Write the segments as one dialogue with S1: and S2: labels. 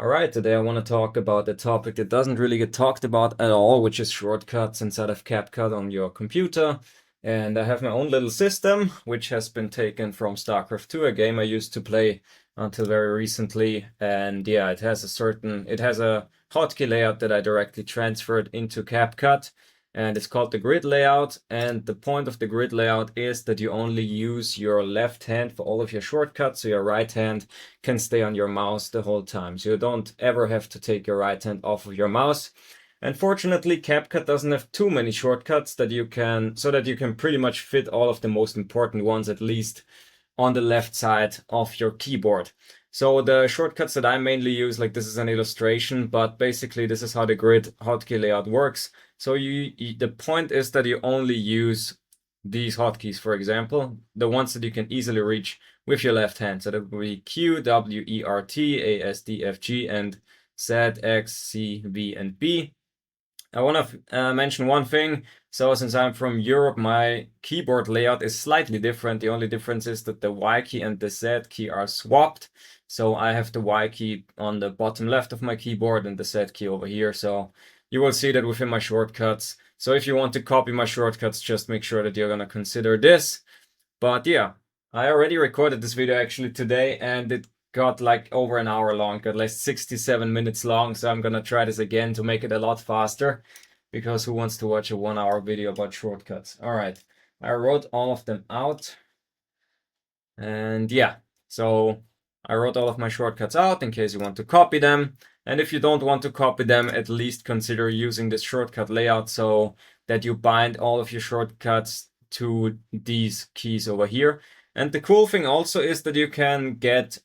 S1: All right, today I want to talk about a topic that doesn't really get talked about at all, which is shortcuts inside of Capcut on your computer. And I have my own little system, which has been taken from StarCraft 2, a game I used to play until very recently. And yeah, it has a hotkey layout that I directly transferred into Capcut. And it's called the grid layout. And the point of the grid layout is that you only use your left hand for all of your shortcuts. So your right hand can stay on your mouse the whole time. So you don't ever have to take your right hand off of your mouse. And fortunately, CapCut doesn't have too many shortcuts so that you can pretty much fit all of the most important ones, at least on the left side of your keyboard. So the shortcuts that I mainly use, like this is an illustration, but basically this is how the grid hotkey layout works. So the point is that you only use these hotkeys, for example, the ones that you can easily reach with your left hand. So that would be Q, W, E, R, T, A, S, D, F, G, and Z, X, C, V, and B. I want to mention one thing. So since I'm from Europe, my keyboard layout is slightly different. The only difference is that the Y key and the Z key are swapped. So I have the Y key on the bottom left of my keyboard and the Z key over here. So you will see that within my shortcuts. So if you want to copy my shortcuts, just make sure that you're going to consider this. But yeah, I already recorded this video actually today, and it got like over an hour long, got like 67 minutes long. So I'm gonna try this again to make it a lot faster, because who wants to watch a 1 hour video about shortcuts? All right, I wrote all of them out. And yeah, so I wrote all of my shortcuts out in case you want to copy them. And if you don't want to copy them, at least consider using this shortcut layout so that you bind all of your shortcuts to these keys over here. And the cool thing also is that you can get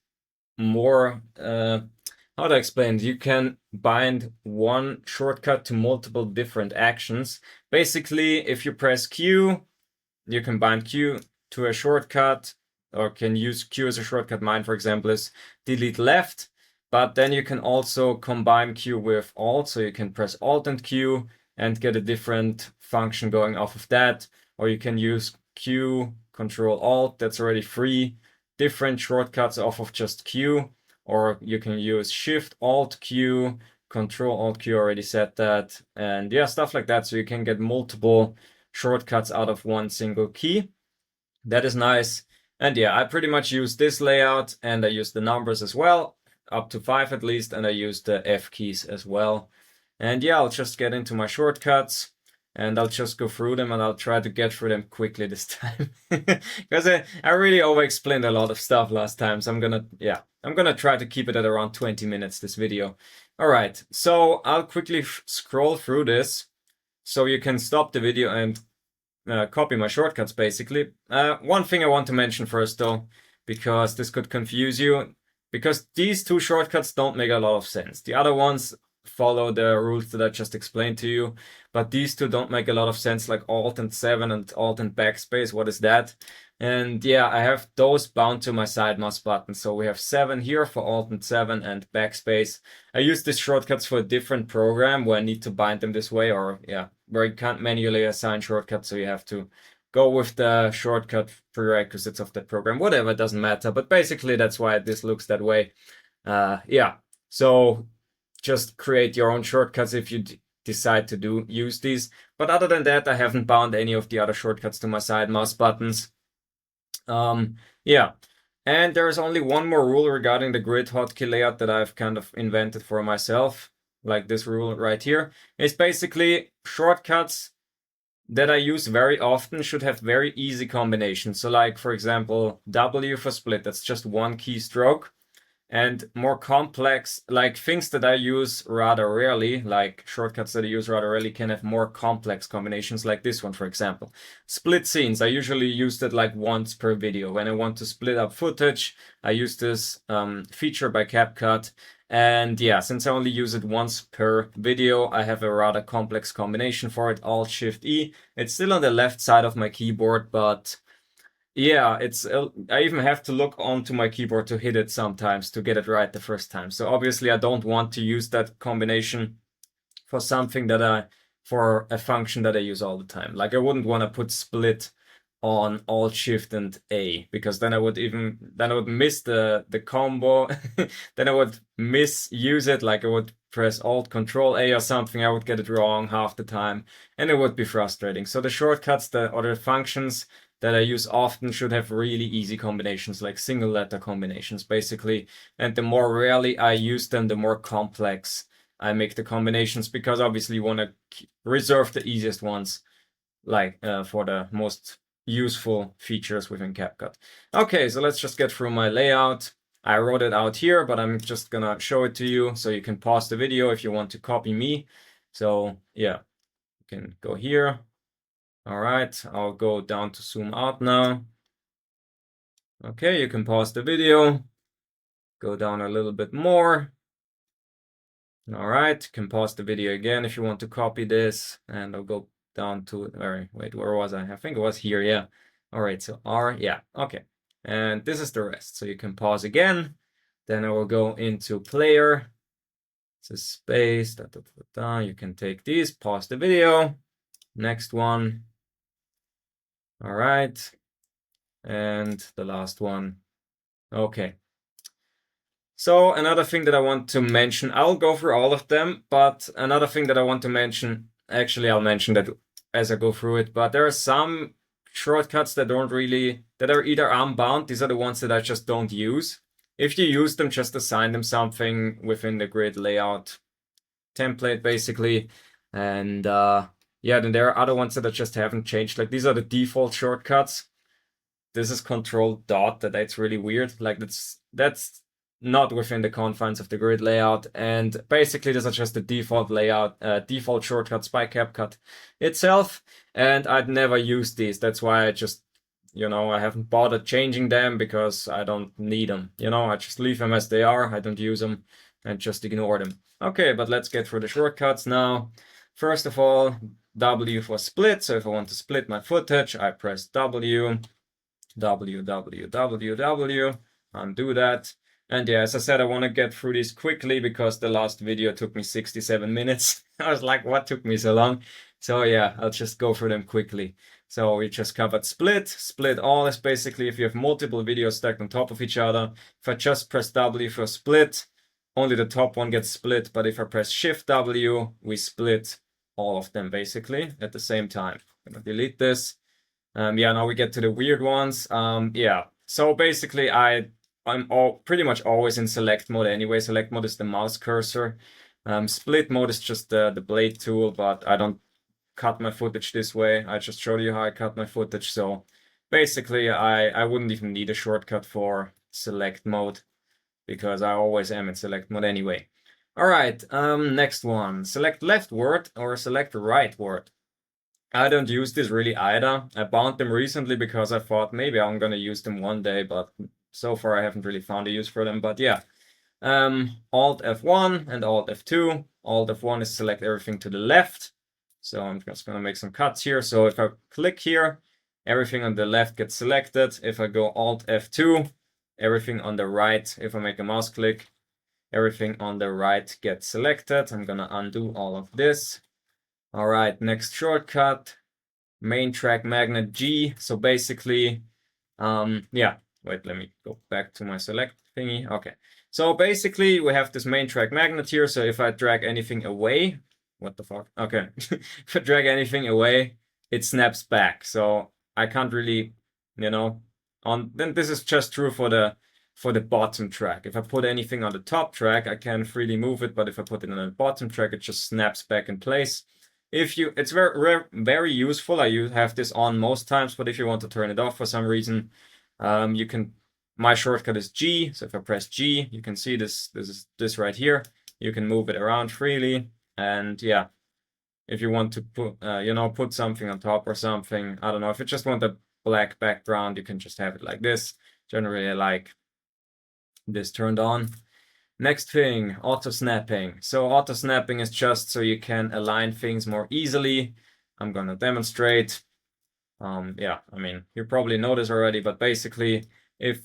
S1: more, how to explain, you can bind one shortcut to multiple different actions. Basically, if you press Q, you can bind Q to a shortcut, or can use Q as a shortcut. Mine, for example, is delete left. But then you can also combine Q with Alt, so you can press Alt and Q and get a different function going off of that. Or you can use Q, Control Alt, that's already three different shortcuts off of just Q. Or you can use Shift Alt Q, Control Alt Q, already said that. And yeah, stuff like that. So you can get multiple shortcuts out of one single key. That is nice. And yeah, I pretty much use this layout, and I use the numbers as well, up to 5 at least, and I use the F keys as well. And yeah, I'll just get into my shortcuts, and I'll just go through them, and I'll try to get through them quickly this time. Because I really over-explained a lot of stuff last time, so I'm gonna try to keep it at around 20 minutes, this video. All right, so I'll quickly scroll through this, so you can stop the video and copy my shortcuts, basically. One thing I want to mention first, though, because this could confuse you, because these two shortcuts don't make a lot of sense. The other ones follow the rules that I just explained to you, but these two don't make a lot of sense, like Alt and 7 and Alt and backspace. What is that? And yeah, I have those bound to my side mouse button. So we have 7 here for Alt and 7 and backspace. I use these shortcuts for a different program where I need to bind them this way, or yeah, where you can't manually assign shortcuts, so you have to go with the shortcut prerequisites of that program. Whatever, it doesn't matter. But basically, that's why this looks that way. Yeah, so just create your own shortcuts if you decide to use these. But other than that, I haven't bound any of the other shortcuts to my side mouse buttons. Yeah, and there's only one more rule regarding the grid hotkey layout that I've kind of invented for myself, like this rule right here. It's basically shortcuts that I use very often should have very easy combinations. So like, for example, W for split, that's just one keystroke. And more complex, like things that I use rather rarely, like shortcuts that I use rather rarely, can have more complex combinations, like this one, for example. Split scenes, I usually use that like once per video. When I want to split up footage, I use this feature by CapCut. And yeah, since I only use it once per video, I have a rather complex combination for it, Alt-Shift-E. It's still on the left side of my keyboard, but yeah, I even have to look onto my keyboard to hit it sometimes to get it right the first time. So obviously I don't want to use that combination for something for a function that I use all the time. Like I wouldn't want to put split on Alt Shift and A, because then I would miss the combo. Then I would misuse it, like I would press Alt Control A or something, I would get it wrong half the time, and it would be frustrating. So the shortcuts, the other functions that I use often should have really easy combinations, like single letter combinations, basically. And the more rarely I use them, the more complex I make the combinations, because obviously you want to reserve the easiest ones, like for the most useful features within Capcut. Okay, so let's just get through my layout. I wrote it out here, but I'm just gonna show it to you, so you can pause the video if you want to copy me. So yeah, you can go here. All right, I'll go down to zoom out now. Okay, you can pause the video, go down a little bit more. All right, you can pause the video again if you want to copy this, and I'll go down to, wait, where was I? I think it was here, yeah. All right, so R, yeah, okay. And this is the rest. So you can pause again. Then I will go into player. It's a space, da, da, da, da. You can take these, pause the video. Next one. All right. And the last one. Okay. So another thing that I want to mention, I'll go through all of them, but another thing that I want to mention, actually I'll mention that as I go through it, but there are some shortcuts that are either unbound. These are the ones that I just don't use. If you use them, just assign them something within the grid layout template, basically. And yeah, then there are other ones that I just haven't changed. Like these are the default shortcuts. This is Control Dot. That's really weird. Like that's not within the confines of the grid layout. And basically, these are just the default layout, default shortcuts by Capcut itself. And I'd never used these. That's why I just, I haven't bothered changing them, because I don't need them. I just leave them as they are. I don't use them and just ignore them. Okay, but let's get through the shortcuts now. First of all, W for split. So if I want to split my footage, I press W. Undo that. And yeah, as I said, I want to get through this quickly because the last video took me 67 minutes. I was like, what took me so long? So yeah, I'll just go through them quickly. So we just covered split. Split all is basically if you have multiple videos stacked on top of each other. If I just press W for split, only the top one gets split. But if I press Shift W, we split all of them basically at the same time. I'm gonna delete this. Yeah, now we get to the weird ones. Yeah, so basically I'm pretty much always in select mode anyway. Select mode is the mouse cursor. Split mode is just the blade tool, but I don't cut my footage this way. I just showed you how I cut my footage. So basically I wouldn't even need a shortcut for select mode, because I always am in select mode anyway. All right, next one. Select left word or select right word. I don't use this really either. I bound them recently because I thought maybe I'm gonna use them one day, but so far I haven't really found a use for them. But yeah, Alt F1 and Alt F2. Alt F1 is select everything to the left. So I'm just gonna make some cuts here. So if I click here, everything on the left gets selected. If I go Alt F2, everything on the right, if I make a mouse click, everything on the right gets selected. I'm gonna undo all of this. All right, next shortcut, main track magnet G. So basically, yeah, wait, let me go back to my select thingy. Okay, so basically we have this main track magnet here. So if I drag anything away, what the fuck? Okay, if I drag anything away, it snaps back. So I can't really, then this is just true for the bottom track. If I put anything on the top track, I can freely move it, but if I put it on the bottom track, it just snaps back in place. It's very useful. I have this on most times, but if you want to turn it off for some reason, you can. My shortcut is G. So if I press G, you can see this is this right here. You can move it around freely, and yeah, if you want to put put something on top or something, I don't know. If you just want a black background, you can just have it like this. Generally, I like this turned on. Next thing, auto snapping. So auto snapping is just so you can align things more easily. I'm gonna demonstrate. Yeah, I mean, you probably know this already, but basically,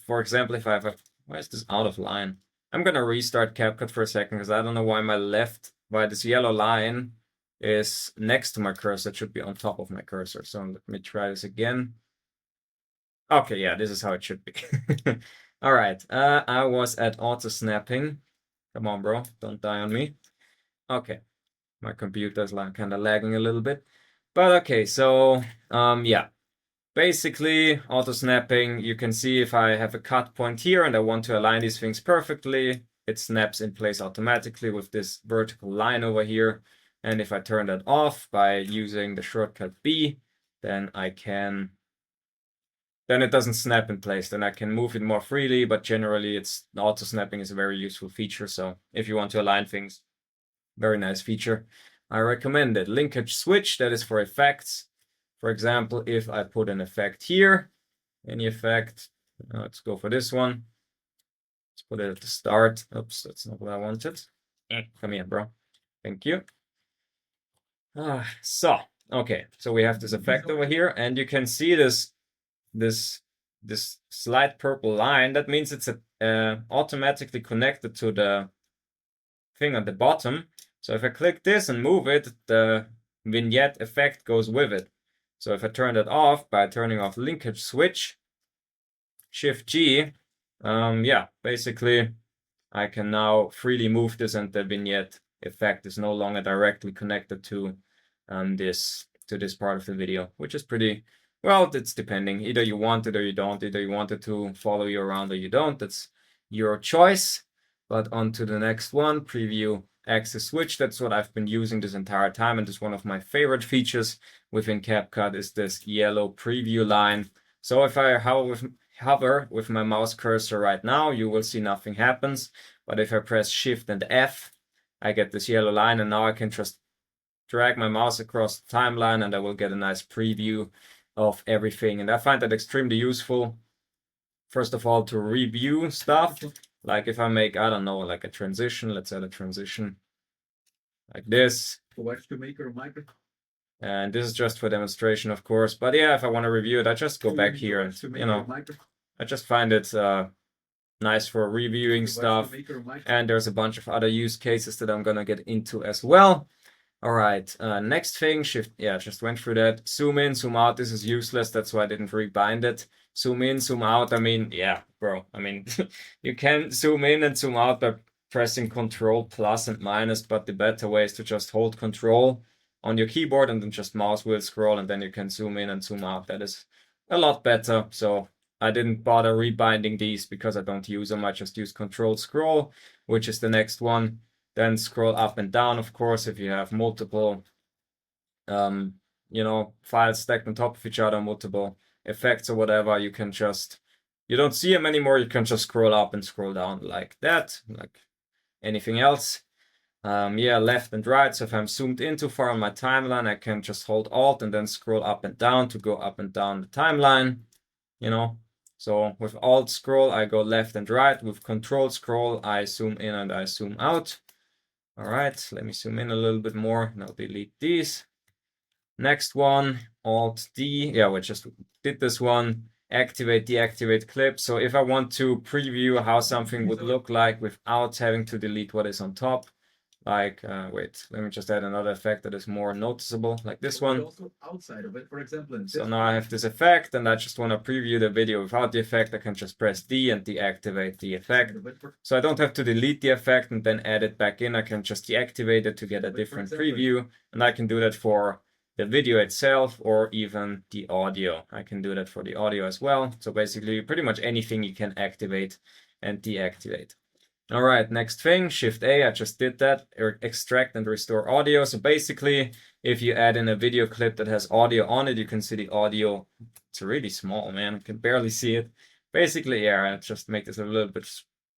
S1: for example, if I have why is this out of line? I'm gonna restart Capcut for a second because I don't know why this yellow line is next to my cursor. It should be on top of my cursor. So let me try this again. Okay, yeah, this is how it should be. All right, I was at auto snapping. Come on, bro, don't die on me. Okay, my computer's like kind of lagging a little bit. But okay, so yeah, basically auto snapping, you can see if I have a cut point here and I want to align these things perfectly, it snaps in place automatically with this vertical line over here. And if I turn that off by using the shortcut B, then then it doesn't snap in place. Then I can move it more freely, but generally it's auto snapping is a very useful feature. So if you want to align things, very nice feature. I recommend it. Linkage switch, that is for effects. For example, if I put an effect here, any effect, let's go for this one. Let's put it at the start. Oops, that's not what I wanted. Come here, bro. Thank you. So, okay, so we have this effect over here, and you can see this slight purple line. That means it's automatically connected to the thing at the bottom. So if I click this and move it, the vignette effect goes with it. So if I turn that off by turning off linkage switch, Shift G, yeah, basically I can now freely move this and the vignette effect is no longer directly connected to this part of the video, which is pretty, well, it's depending. Either you want it or you don't. Either you want it to follow you around or you don't. That's your choice. But on to the next one, preview axis switch. That's what I've been using this entire time, and it's one of my favorite features within CapCut is this yellow preview line. So if I hover with my mouse cursor right now, you will see nothing happens. But if I press Shift and F, I get this yellow line, and now I can just drag my mouse across the timeline and I will get a nice preview of everything. And I find that extremely useful. First of all, to review stuff. Like if I make, I don't know, like a transition, let's add a transition like this. And this is just for demonstration, of course. But yeah, if I want to review it, I just go back here and, you know, I just find it nice for reviewing stuff. And there's a bunch of other use cases that I'm gonna get into as well. All right, next thing, shift, yeah, just went through that. Zoom in, zoom out, this is useless, that's why I didn't rebind it. Zoom in, zoom out, I mean, yeah, bro, I mean, you can zoom in and zoom out by pressing Control plus and minus, but the better way is to just hold Control on your keyboard and then just mouse wheel scroll, and then you can zoom in and zoom out. That is a lot better, so I didn't bother rebinding these because I don't use them, I just use Control scroll, which is the next one. Then scroll up and down, of course, if you have multiple, you know, files stacked on top of each other, multiple effects or whatever, you can just, you don't see them anymore, you can just scroll up and scroll down like that, like anything else. Yeah, left and right, so if I'm zoomed in too far on my timeline, I can just hold Alt and then scroll up and down to go up and down the timeline, you know. So with Alt scroll, I go left and right. With Control scroll, I zoom in and I zoom out. All right, let me zoom in a little bit more and I'll delete these. Next one, Alt D. Yeah, we just did this one. Activate, deactivate clip. So if I want to preview how something would look like without having to delete what is on top, like, wait, let me just add another effect that is more noticeable, like this one. Outside of it, for example. So now I have this effect and I just want to preview the video without the effect. I can just press D and deactivate the effect. So I don't have to delete the effect and then add it back in. I can just deactivate it to get a different preview. And I can do that for the video itself or even the audio. I can do that for the audio as well. So basically pretty much anything you can activate and deactivate. All right, next thing, Shift A, I just did that, extract and restore audio. So basically, if you add in a video clip that has audio on it, you can see the audio. It's really small, man, I can barely see it. Basically, yeah, I just make this a little bit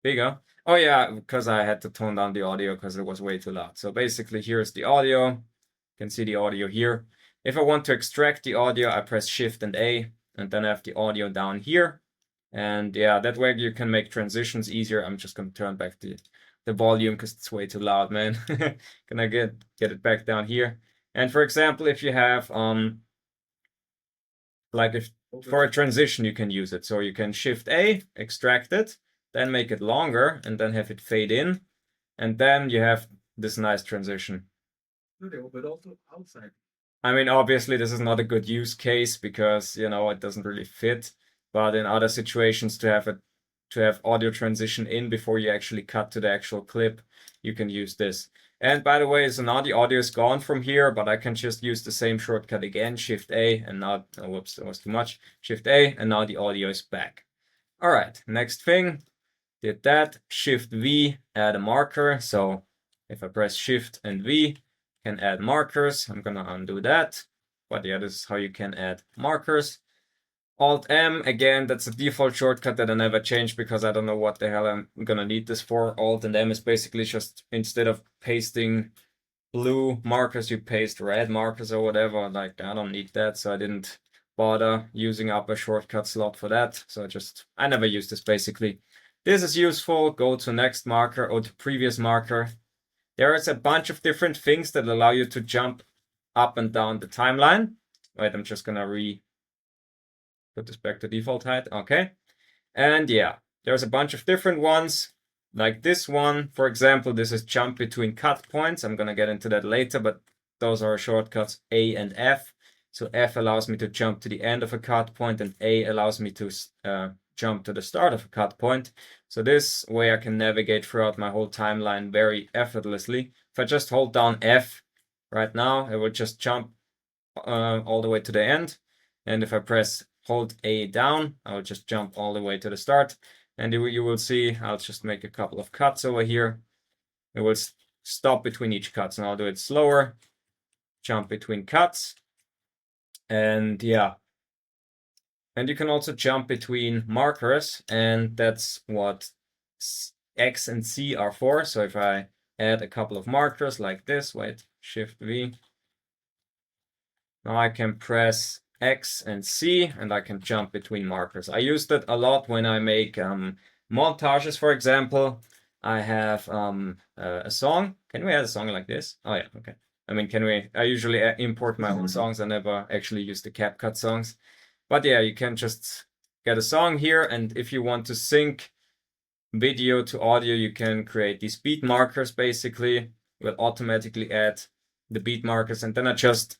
S1: bigger. Oh yeah, because I had to tone down the audio because it was way too loud. So basically, here's the audio. You can see the audio here. If I want to extract the audio, I press Shift and A, and then I have the audio down here. And yeah, that way you can make transitions easier. I'm just gonna turn back the volume because it's way too loud, man. Can I get it back down here? And for example, if you have like if for a transition you can use it. So you can Shift A, extract it, then make it longer, and then have it fade in, and then you have this nice transition. But also outside. I mean, obviously this is not a good use case because, you know, it doesn't really fit. but in other situations to have audio transition in before you actually cut to the actual clip, you can use this. And by the way, so now the audio is gone from here, but I can just use the same shortcut again, Shift A, and now, oh, whoops, that was too much, Shift A, and now the audio is back. All right, next thing, did that, Shift V, add a marker. So if I press Shift and V, can add markers. I'm gonna undo that, but yeah, this is how you can add markers. Alt M, again, that's a default shortcut that I never change because I don't know what the hell I'm gonna need this for. Alt and M is basically just, instead of pasting blue markers, you paste red markers or whatever. Like, I don't need that, so I didn't bother using up a shortcut slot for that. So I never use this basically. This is useful. Go to next marker or to previous marker. There is a bunch of different things that allow you to jump up and down the timeline. Wait, I'm just gonna put this back to default height. Okay. And yeah, there's a bunch of different ones. Like this one, for example, this is jump between cut points. I'm gonna get into that later, but those are shortcuts A and F. So F allows me to jump to the end of a cut point, and A allows me to jump to the start of a cut point. So this way I can navigate throughout my whole timeline very effortlessly. If I just hold down F right now, it will just jump all the way to the end. And if I hold A down, I'll just jump all the way to the start. And you will see, I'll just make a couple of cuts over here. It will stop between each cut. So I'll do it slower, jump between cuts. And yeah. And you can also jump between markers, and that's what X and C are for. So if I add a couple of markers like this, wait, Shift V. Now I can press X and C, and I can jump between markers. I use that a lot when I make montages, for example. I have a song. Can we add a song like this? Oh yeah, okay. I mean, I usually import my own songs. I never actually use the Capcut songs. But yeah, you can just get a song here, and if you want to sync video to audio, you can create these beat markers, basically. Will automatically add the beat markers, and then I just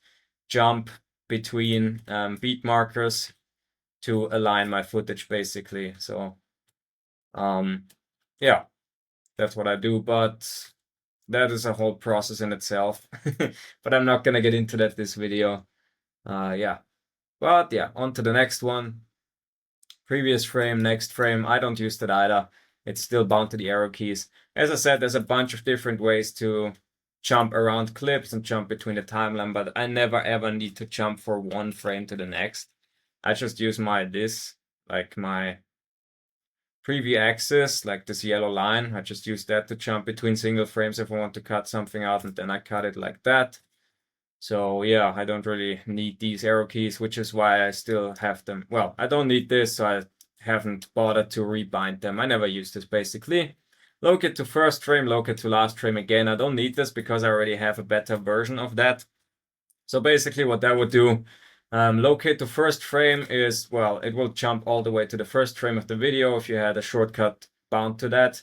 S1: jump between beat markers to align my footage, basically. So yeah, that's what I do, but that is a whole process in itself. But I'm not gonna get into that this video. Yeah, but yeah, on to the next one. Previous frame, next frame. I don't use that either. It's still bound to the arrow keys. As I said, there's a bunch of different ways to jump around clips and jump between the timeline, but I never ever need to jump for one frame to the next. I just use my preview axis, like this yellow line. I just use that to jump between single frames if I want to cut something out, and then I cut it like that. So yeah, I don't really need these arrow keys, which is why I still have them. Well, I don't need this, so I haven't bothered to rebind them. I never use this, basically. Locate to first frame, locate to last frame. Again, I don't need this because I already have a better version of that. So basically what that would do, locate to first frame is, well, it will jump all the way to the first frame of the video if you had a shortcut bound to that.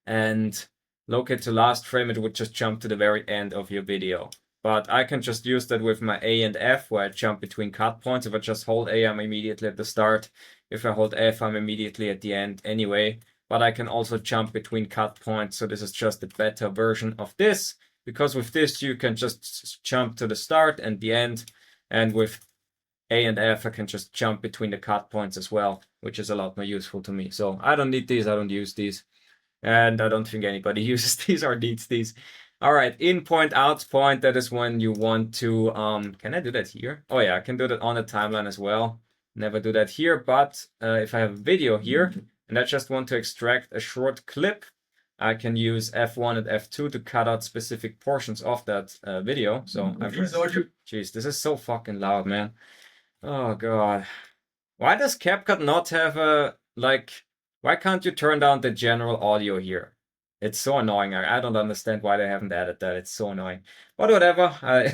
S1: And locate to last frame, it would just jump to the very end of your video. But I can just use that with my A and F, where I jump between cut points. If I just hold A, I'm immediately at the start. If I hold F, I'm immediately at the end anyway. But I can also jump between cut points, so this is just a better version of this. Because with this, you can just jump to the start and the end. And with A and F, I can just jump between the cut points as well, which is a lot more useful to me. So I don't need these, I don't use these. And I don't think anybody uses these or needs these. All right, in point, out point, that is when you want to, can I do that here? Oh yeah, I can do that on the timeline as well. Never do that here, but if I have a video here, and I just want to extract a short clip, I can use F1 and F2 to cut out specific portions of that video. So, jeez, this is so fucking loud, man. Oh god. Why does Capcut not have a, why can't you turn down the general audio here? It's so annoying. I don't understand why they haven't added that. It's so annoying. But whatever. I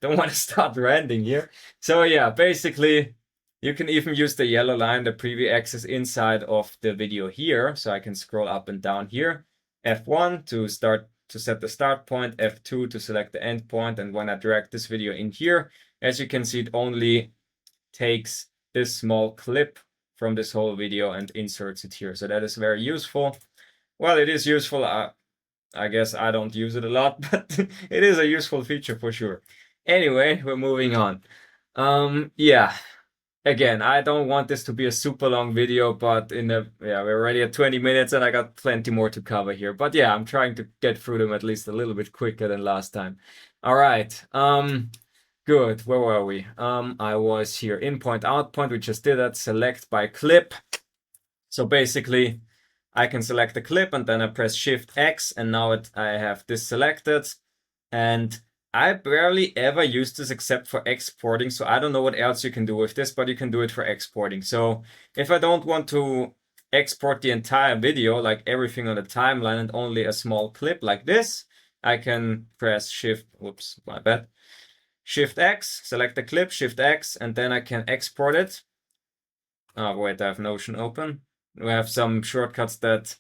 S1: don't want to start ranting here. So yeah, basically, you can even use the yellow line, the preview axis inside of the video here. So I can scroll up and down here. F1 to set the start point, F2 to select the end point. And when I drag this video in here, as you can see, it only takes this small clip from this whole video and inserts it here. So that is very useful. Well, it is useful. I guess I don't use it a lot, but it is a useful feature for sure. Anyway, we're moving on. Yeah. Again, I don't want this to be a super long video, but we're already at 20 minutes and I got plenty more to cover here. But yeah, I'm trying to get through them at least a little bit quicker than last time. All right. Good. Where were we? I was here. In point, out point. We just did that. Select by clip. So basically, I can select the clip and then I press Shift X and now I have this selected. And I barely ever use this except for exporting. So I don't know what else you can do with this, but you can do it for exporting. So if I don't want to export the entire video, like everything on the timeline and only a small clip like this, I can press Shift, whoops, my bad. Shift X, select the clip, Shift X, and then I can export it. Oh, wait, I have Notion open. We have some shortcuts that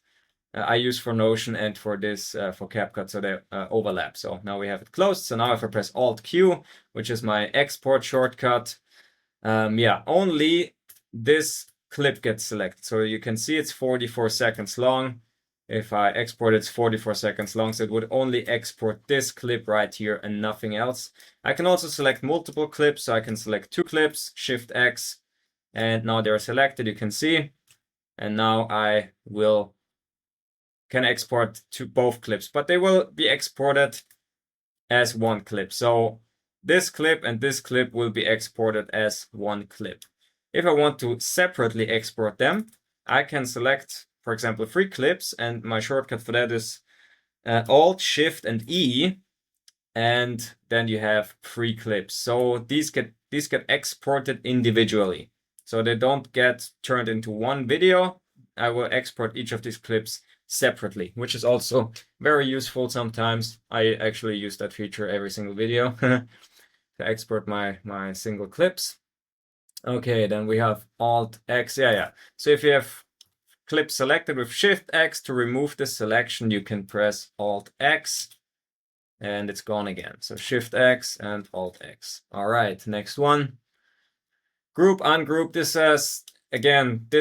S1: I use for Notion and for this, for Capcut, so they overlap. So now we have it closed. So now if I press Alt-Q, which is my export shortcut, yeah, only this clip gets selected. So you can see it's 44 seconds long. If I export, it's 44 seconds long, so it would only export this clip right here and nothing else. I can also select multiple clips, so I can select 2 clips, Shift X, and now they're selected, you can see. And now I can export to both clips, but they will be exported as one clip. So this clip and this clip will be exported as one clip. If I want to separately export them, I can select, for example, 3 clips, and my shortcut for that is Alt, Shift, and E, and then you have 3 clips. So these get exported individually. So they don't get turned into one video. I will export each of these clips separately, which is also very useful sometimes. I actually use that feature every single video to export my single clips. Okay, then we have Alt X. Yeah. So if you have clip selected with Shift X to remove the selection, you can press Alt X and it's gone again. So Shift X and Alt X. All right, next one. Group, ungroup. This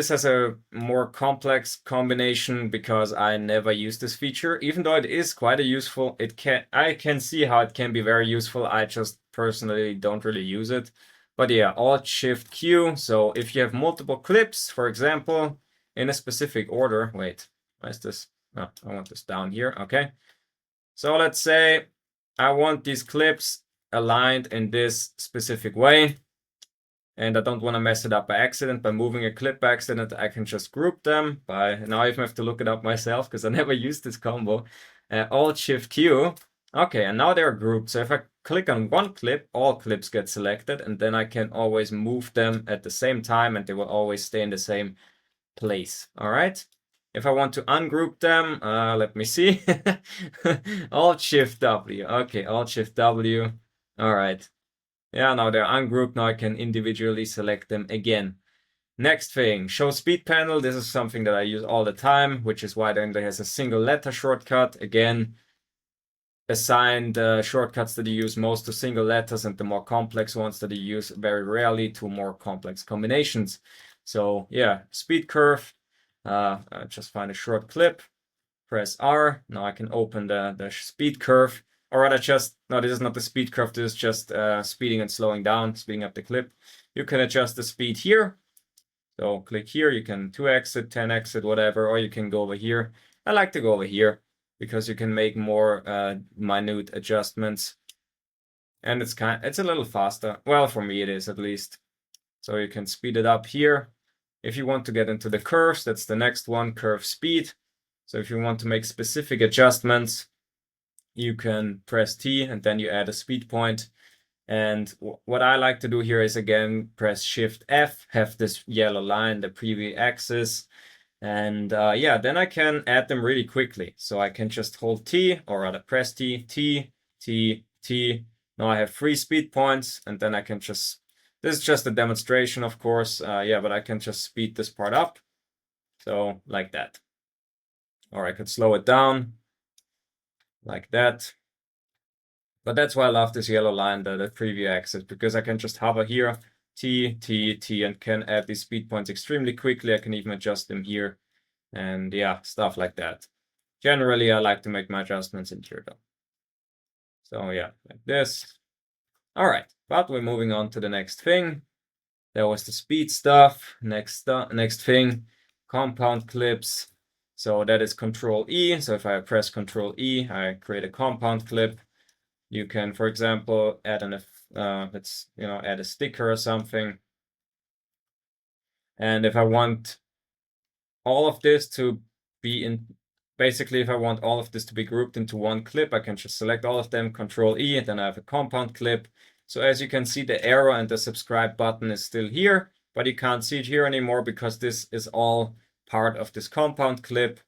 S1: has a more complex combination because I never use this feature. Even though it is quite a useful, I can see how it can be very useful. I just personally don't really use it. But yeah, Alt Shift Q. So if you have multiple clips, for example, in a specific order. Wait, why is this? Oh, I want this down here. Okay. So let's say I want these clips aligned in this specific way. And I don't want to mess it up by accident. By moving a clip by accident, I can just group them by, now I even have to look it up myself because I never used this combo. Alt-Shift-Q. Okay, and now they're grouped. So if I click on one clip, all clips get selected, and then I can always move them at the same time and they will always stay in the same place. All right. If I want to ungroup them, let me see. Alt-Shift-W. Okay, Alt-Shift-W. All right. Yeah, now they're ungrouped. Now I can individually select them again. Next thing, show speed panel. This is something that I use all the time, which is why then there has a single letter shortcut. Again, assign the shortcuts that you use most to single letters and the more complex ones that you use very rarely to more complex combinations. So yeah, speed curve. Just find a short clip, press R. Now I can open the speed curve. Or rather no, this is not the speed curve, this is just speeding and slowing down, speeding up the clip. You can adjust the speed here. So click here, you can 2x it, 10x it, whatever, or you can go over here. I like to go over here because you can make more minute adjustments. And it's a little faster. Well, for me it is at least. So you can speed it up here. If you want to get into the curves, that's the next one, curve speed. So if you want to make specific adjustments, you can press T and then you add a speed point. And what I like to do here is again, press Shift F, have this yellow line, the preview axis. And yeah, then I can add them really quickly. So I can just hold T, or rather press T, T, T, T. Now I have 3 speed points and then I can this is just a demonstration, of course. Yeah, but I can just speed this part up. So like that. Or I could slow it down like that. But that's why I love this yellow line, the preview axis, because I can just hover here T, T, T, and can add these speed points extremely quickly. I can even adjust them here, and yeah, stuff like that. Generally, I like to make my adjustments in here though. So yeah, like this. All right, but we're moving on to the next thing. That was the speed stuff. Next thing, compound clips. So that is Control E. So if I press Control E, I create a compound clip. You can, for example, add let's add a sticker or something. And if I want all of this to be in, basically, if I want all of this to be grouped into one clip, I can just select all of them, Control E, and then I have a compound clip. So as you can see, the arrow and the subscribe button is still here, but you can't see it here anymore because this is all part of this compound clip.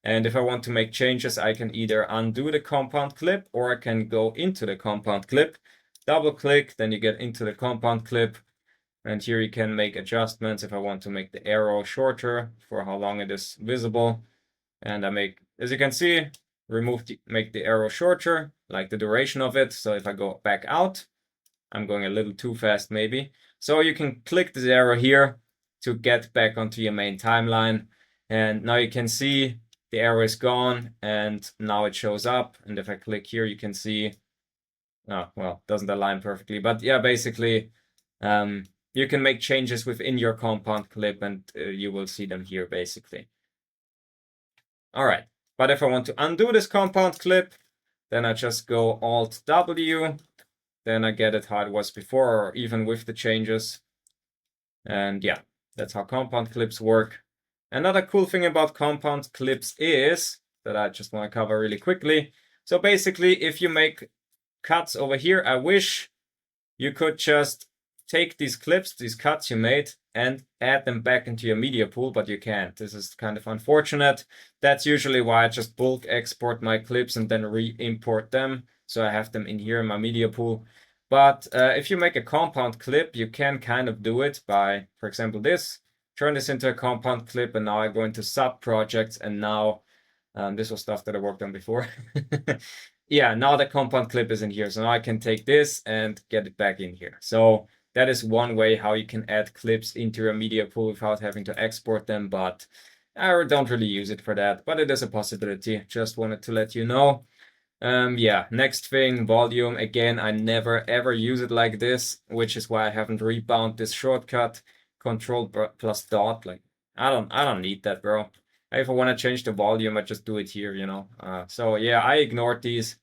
S1: And if I want to make changes, I can either undo the compound clip or I can go into the compound clip, double click, then you get into the compound clip. And here you can make adjustments if I want to make the arrow shorter for how long it is visible. And I make, as you can see, make the arrow shorter, like the duration of it. So if I go back out, I'm going a little too fast maybe. So you can click this arrow here to get back onto your main timeline. And now you can see the arrow is gone and now it shows up. And if I click here, you can see, oh, well, it doesn't align perfectly, but yeah, basically, you can make changes within your compound clip and you will see them here basically. All right, but if I want to undo this compound clip, then I just go Alt W, then I get it how it was before or even with the changes. And yeah, that's how compound clips work. Another cool thing about compound clips is that I just want to cover really quickly. So basically, if you make cuts over here, I wish you could just take these clips, these cuts you made, and add them back into your media pool, but you can't. This is kind of unfortunate. That's usually why I just bulk export my clips and then re-import them. So I have them in here in my media pool. But if you make a compound clip, you can kind of do it by, for example, this. Turn this into a compound clip, and now I go into sub-projects, and now this was stuff that I worked on before. Yeah, now the compound clip is in here. So now I can take this and get it back in here. So that is one way how you can add clips into your media pool without having to export them, but I don't really use it for that, but it is a possibility. Just wanted to let you know. Yeah, next thing, volume. Again, I never ever use it like this, which is why I haven't rebound this shortcut, Control plus dot. Like, I don't need that, bro. If I want to change the volume, I just do it here, So yeah, I ignored these.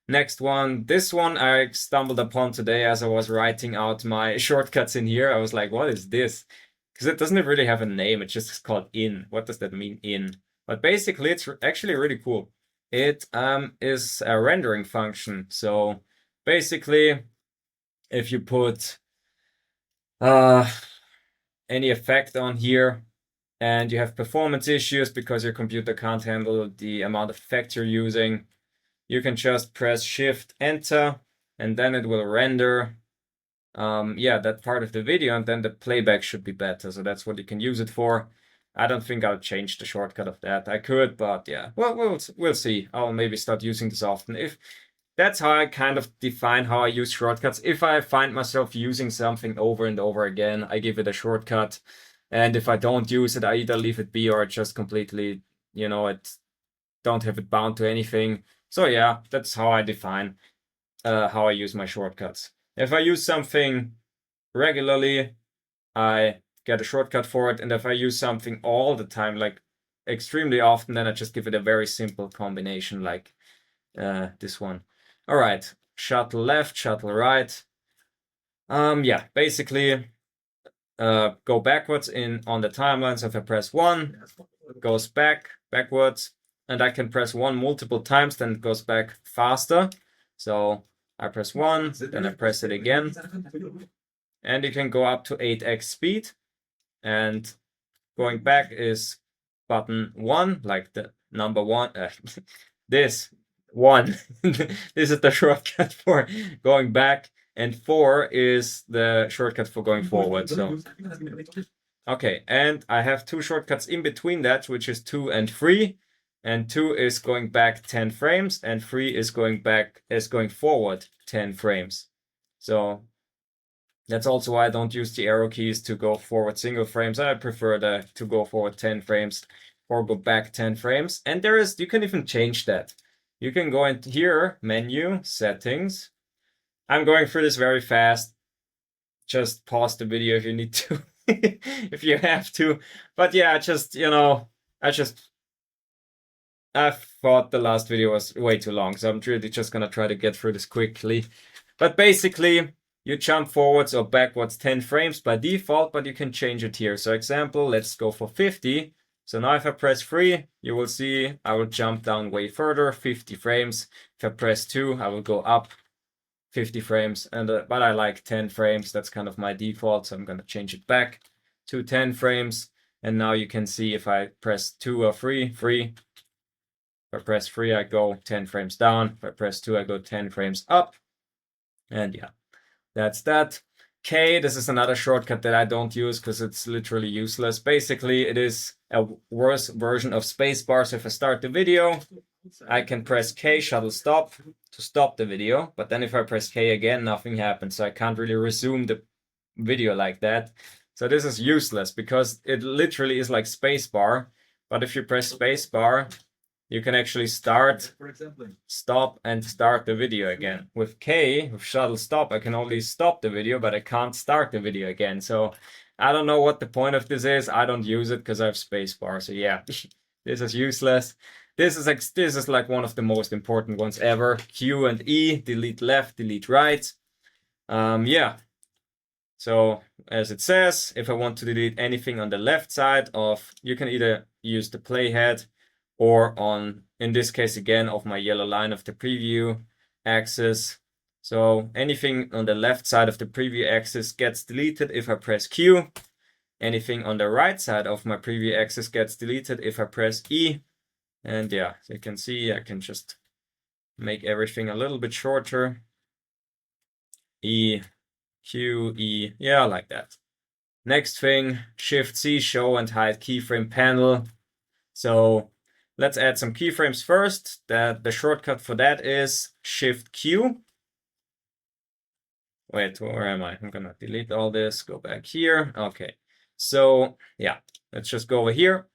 S1: Next one, this one I stumbled upon today as I was writing out my shortcuts in here. I was like, what is this? Because it doesn't really have a name. It's just called in. What does that mean, in? But basically, it's actually really cool. It is a rendering function. So basically, if you put any effect on here, and you have performance issues because your computer can't handle the amount of effect you're using, you can just press Shift Enter, and then it will render that part of the video, and then the playback should be better. So that's what you can use it for. I don't think I'll change the shortcut of that. I could, but yeah, well, we'll see. I'll maybe start using this often. If that's how I kind of define how I use shortcuts. If I find myself using something over and over again, I give it a shortcut. And if I don't use it, I either leave it be or just completely, don't have it bound to anything. So yeah, that's how I define how I use my shortcuts. If I use something regularly, I get a shortcut for it. And if I use something all the time, like extremely often, then I just give it a very simple combination like this one. All right, shuttle left, shuttle right. Yeah, basically go backwards on the timeline. So if I press 1, it goes backwards, and I can press 1 multiple times, then it goes back faster. So I press 1, then I press it again, and you can go up to 8x speed, and going back is button 1, like the number 1, this 1. This is the shortcut for going back, and 4 is the shortcut for going forward. So okay, and I have 2 shortcuts in between that, which is 2 and 3. And 2 is going back 10 frames, and 3 is going forward 10 frames. So That's also why I don't use the arrow keys to go forward single frames. I prefer to go forward 10 frames or go back 10 frames. And you can even change that. You can go into here, menu, settings. I'm going through this very fast. Just pause the video if you need to, if you have to. But yeah, I thought the last video was way too long, so I'm really just gonna try to get through this quickly. But basically, you jump forwards or backwards 10 frames by default, but you can change it here. So example, let's go for 50. So now if I press 3, you will see I will jump down way further, 50 frames. If I press 2, I will go up 50 frames. But I like 10 frames. That's kind of my default, so I'm gonna change it back to 10 frames. And now you can see if I press 2 or 3, 3. If I press 3, I go 10 frames down. If I press 2, I go 10 frames up. And yeah, that's that. K, this is another shortcut that I don't use because it's literally useless. Basically, it is a worse version of spacebar. So if I start the video, I can press K, shuttle stop, to stop the video. But then if I press K again, nothing happens. So I can't really resume the video like that. So this is useless because it literally is like spacebar. But if you press spacebar, you can actually start, stop, and start the video again. With K, with shuttle stop, I can only stop the video, but I can't start the video again. So I don't know what the point of this is. I don't use it because I have spacebar. So yeah, this is useless. This is like one of the most important ones ever. Q and E, delete left, delete right. Yeah. So as it says, if I want to delete anything on the left side you can either use the playhead or in this case again, of my yellow line of the preview axis. So anything on the left side of the preview axis gets deleted if I press Q. Anything on the right side of my preview axis gets deleted if I press E. And yeah, so you can see I can just make everything a little bit shorter. E, Q, E, yeah, like that. Next thing, Shift C, show and hide keyframe panel. So let's add some keyframes first. The shortcut for that is Shift Q. Wait, where am I? I'm gonna delete all this, go back here. Okay, so yeah, let's just go over here.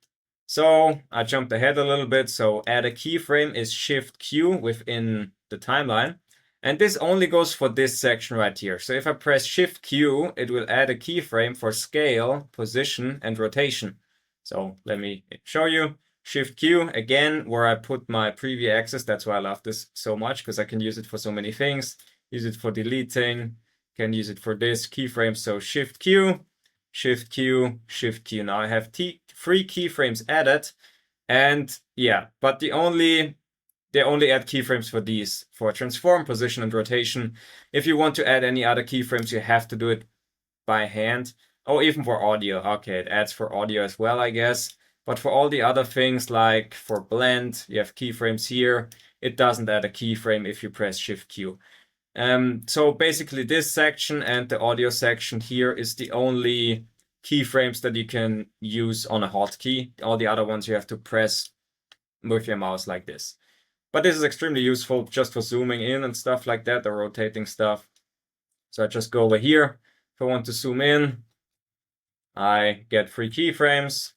S1: So I jumped ahead a little bit. So add a keyframe is Shift Q within the timeline. And this only goes for this section right here. So if I press Shift Q, it will add a keyframe for scale, position, and rotation. So let me show you. Shift Q, again, where I put my preview axis. That's why I love this so much, because I can use it for so many things. Use it for deleting, can use it for this keyframe. So Shift Q, Shift Q, Shift Q. Now I have 3 keyframes added. And yeah, but they only add keyframes for these, for transform, position, and rotation. If you want to add any other keyframes, you have to do it by hand. Oh, even for audio. Okay, it adds for audio as well, I guess. But for all the other things, like for blend, you have keyframes here. It doesn't add a keyframe if you press Shift Q. So basically this section and the audio section here is the only keyframes that you can use on a hotkey. All the other ones you have to press with your mouse like this. But this is extremely useful just for zooming in and stuff like that, or rotating stuff. So I just go over here. If I want to zoom in, I get 3 keyframes.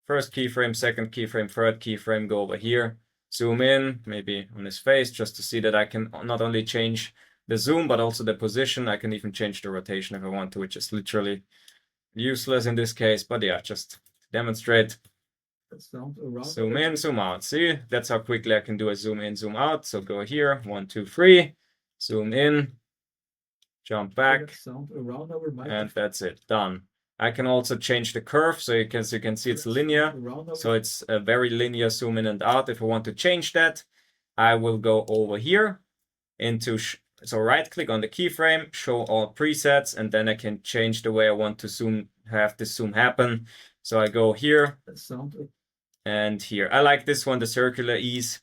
S1: First keyframe, second keyframe, third keyframe, go over here. Zoom in, maybe on his face, just to see that I can not only change the zoom, but also the position. I can even change the rotation if I want to, which is literally useless in this case. But yeah, just to demonstrate. Zoom in, zoom out. See, that's how quickly I can do a zoom in, zoom out. So go here, 1, 2, 3, zoom in, jump back, and that's it, done. I can also change the curve, so you can see it's linear. So it's a very linear zoom in and out. If I want to change that, I will go over here into, so right click on the keyframe, show all presets, and then I can change the way I want to zoom, have this zoom happen. So I go here and here. I like this one, the circular ease.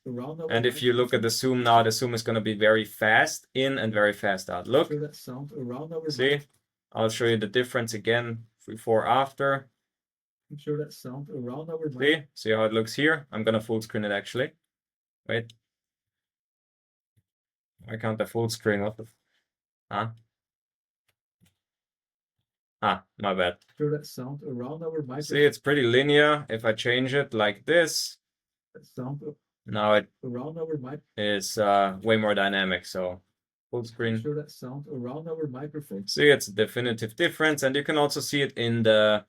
S1: And if you look at the zoom now, the zoom is going to be very fast in and very fast out. Look, see, I'll show you the difference again before, after. See how it looks here? I'm going to full screen it actually. Wait. Why can't I full screen? What the? Huh? My bad.
S2: Sure that sound around our microphone.
S1: See, it's pretty linear. If I change it like this,
S2: Sound
S1: now it
S2: around our mic
S1: is way more dynamic. So full screen.
S2: Sure that sound around our microphone.
S1: See, it's a definitive difference, and you can also see it in the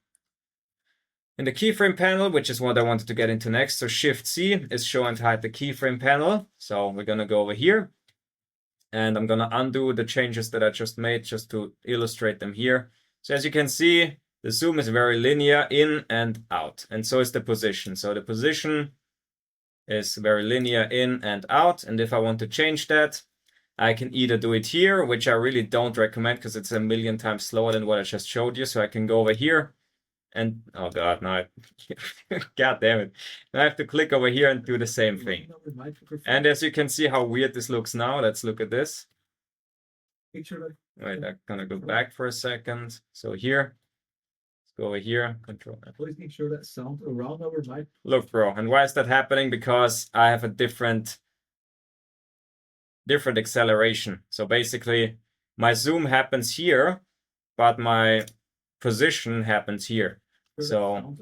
S1: keyframe panel, which is what I wanted to get into next. So Shift C is show and hide the keyframe panel. So we're gonna go over here, and I'm gonna undo the changes that I just made just to illustrate them here. So as you can see, the zoom is very linear in and out, and so is the position. So the position is very linear in and out, and if I want to change that, I can either do it here, which I really don't recommend because it's a million times slower than what I just showed you. So I can go over here and, oh God, no, God damn it. Now I have to click over here and do the same thing. And as you can see how weird this looks now, let's look at this. Wait, I'm gonna go back for a second. So here, let's go over here, control.
S2: Please make sure that sound around our mic.
S1: Look, bro, and why is that happening? Because I have a different acceleration. So basically, my zoom happens here, but my position happens here. So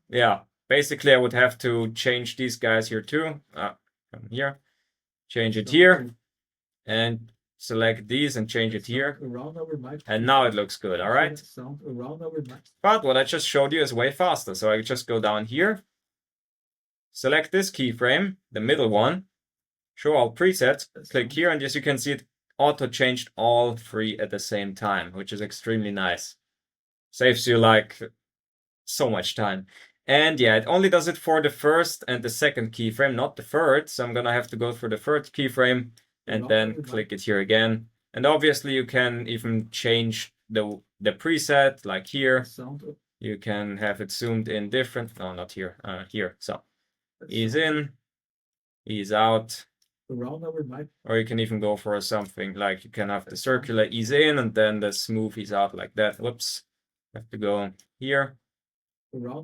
S1: yeah, basically I would have to change these guys here too. Come here, change it here, and select these and change it here. And now it looks good, all right? But what I just showed you is way faster. So I just go down here, select this keyframe, the middle one, show all presets, click here, and as you can see, it auto changed all three at the same time, which is extremely nice. Saves you like so much time. And yeah, it only does it for the first and the second keyframe, not the third. So I'm gonna have to go for the third keyframe and then click it here again. And obviously you can even change the preset, like here. You can have it zoomed in different, no, not here, here. So ease in, ease out. Or you can even go for something like you can have the circular ease in and then the smooth ease out like that. Whoops, have to go here.
S2: Sure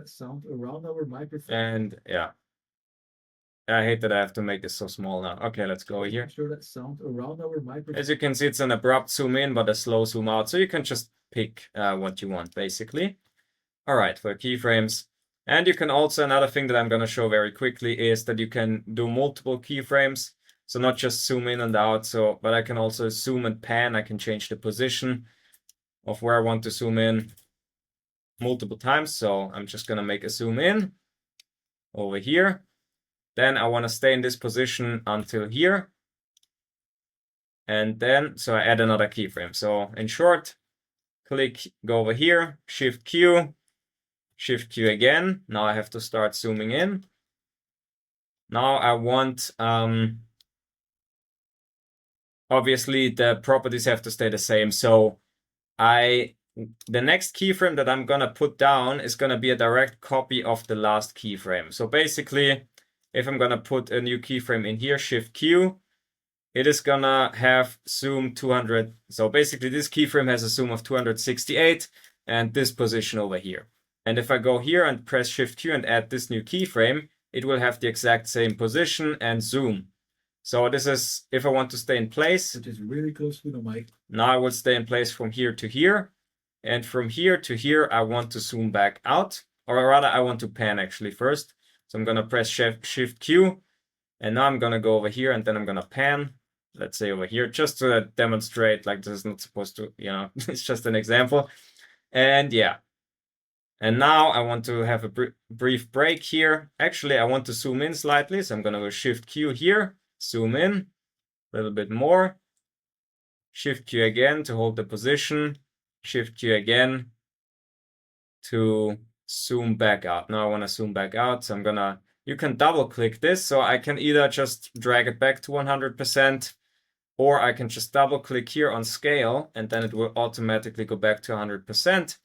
S2: that sound around our microphone.
S1: And yeah, I hate that I have to make this so small now. Okay, let's go here.
S2: Sure that sound around our microphone.
S1: As you can see, it's an abrupt zoom in, but a slow zoom out. So you can just pick what you want, basically. All right, for keyframes. And you can also, another thing that I'm going to show very quickly is that you can do multiple keyframes. So not just zoom in and out, but I can also zoom and pan. I can change the position of where I want to zoom in multiple times. So I'm just going to make a zoom in over here. Then I want to stay in this position until here. And then, so I add another keyframe. So in short, go over here, Shift Q again. Now I have to start zooming in. Now I want, obviously the properties have to stay the same. So the next keyframe that I'm gonna put down is gonna be a direct copy of the last keyframe. So basically, if I'm gonna put a new keyframe in here, Shift Q, it is gonna have zoom 200. So basically this keyframe has a zoom of 268 and this position over here. And if I go here and press Shift Q and add this new keyframe, it will have the exact same position and zoom. So this is, if I want to stay in place,
S2: which is really close to the mic.
S1: Now I will stay in place from here to here. And from here to here, I want to zoom back out, or rather I want to pan actually first. So I'm gonna press Shift Q, and now I'm gonna go over here and then I'm gonna pan, let's say over here, just to demonstrate, like this is not supposed to, it's just an example. And yeah. And now I want to have a brief break here. Actually, I want to zoom in slightly. So I'm gonna go Shift Q here, zoom in a little bit more. Shift Q again to hold the position. Shift Q again to zoom back out. Now I want to zoom back out. So you can double click this. So I can either just drag it back to 100%, or I can just double click here on scale and then it will automatically go back to 100%.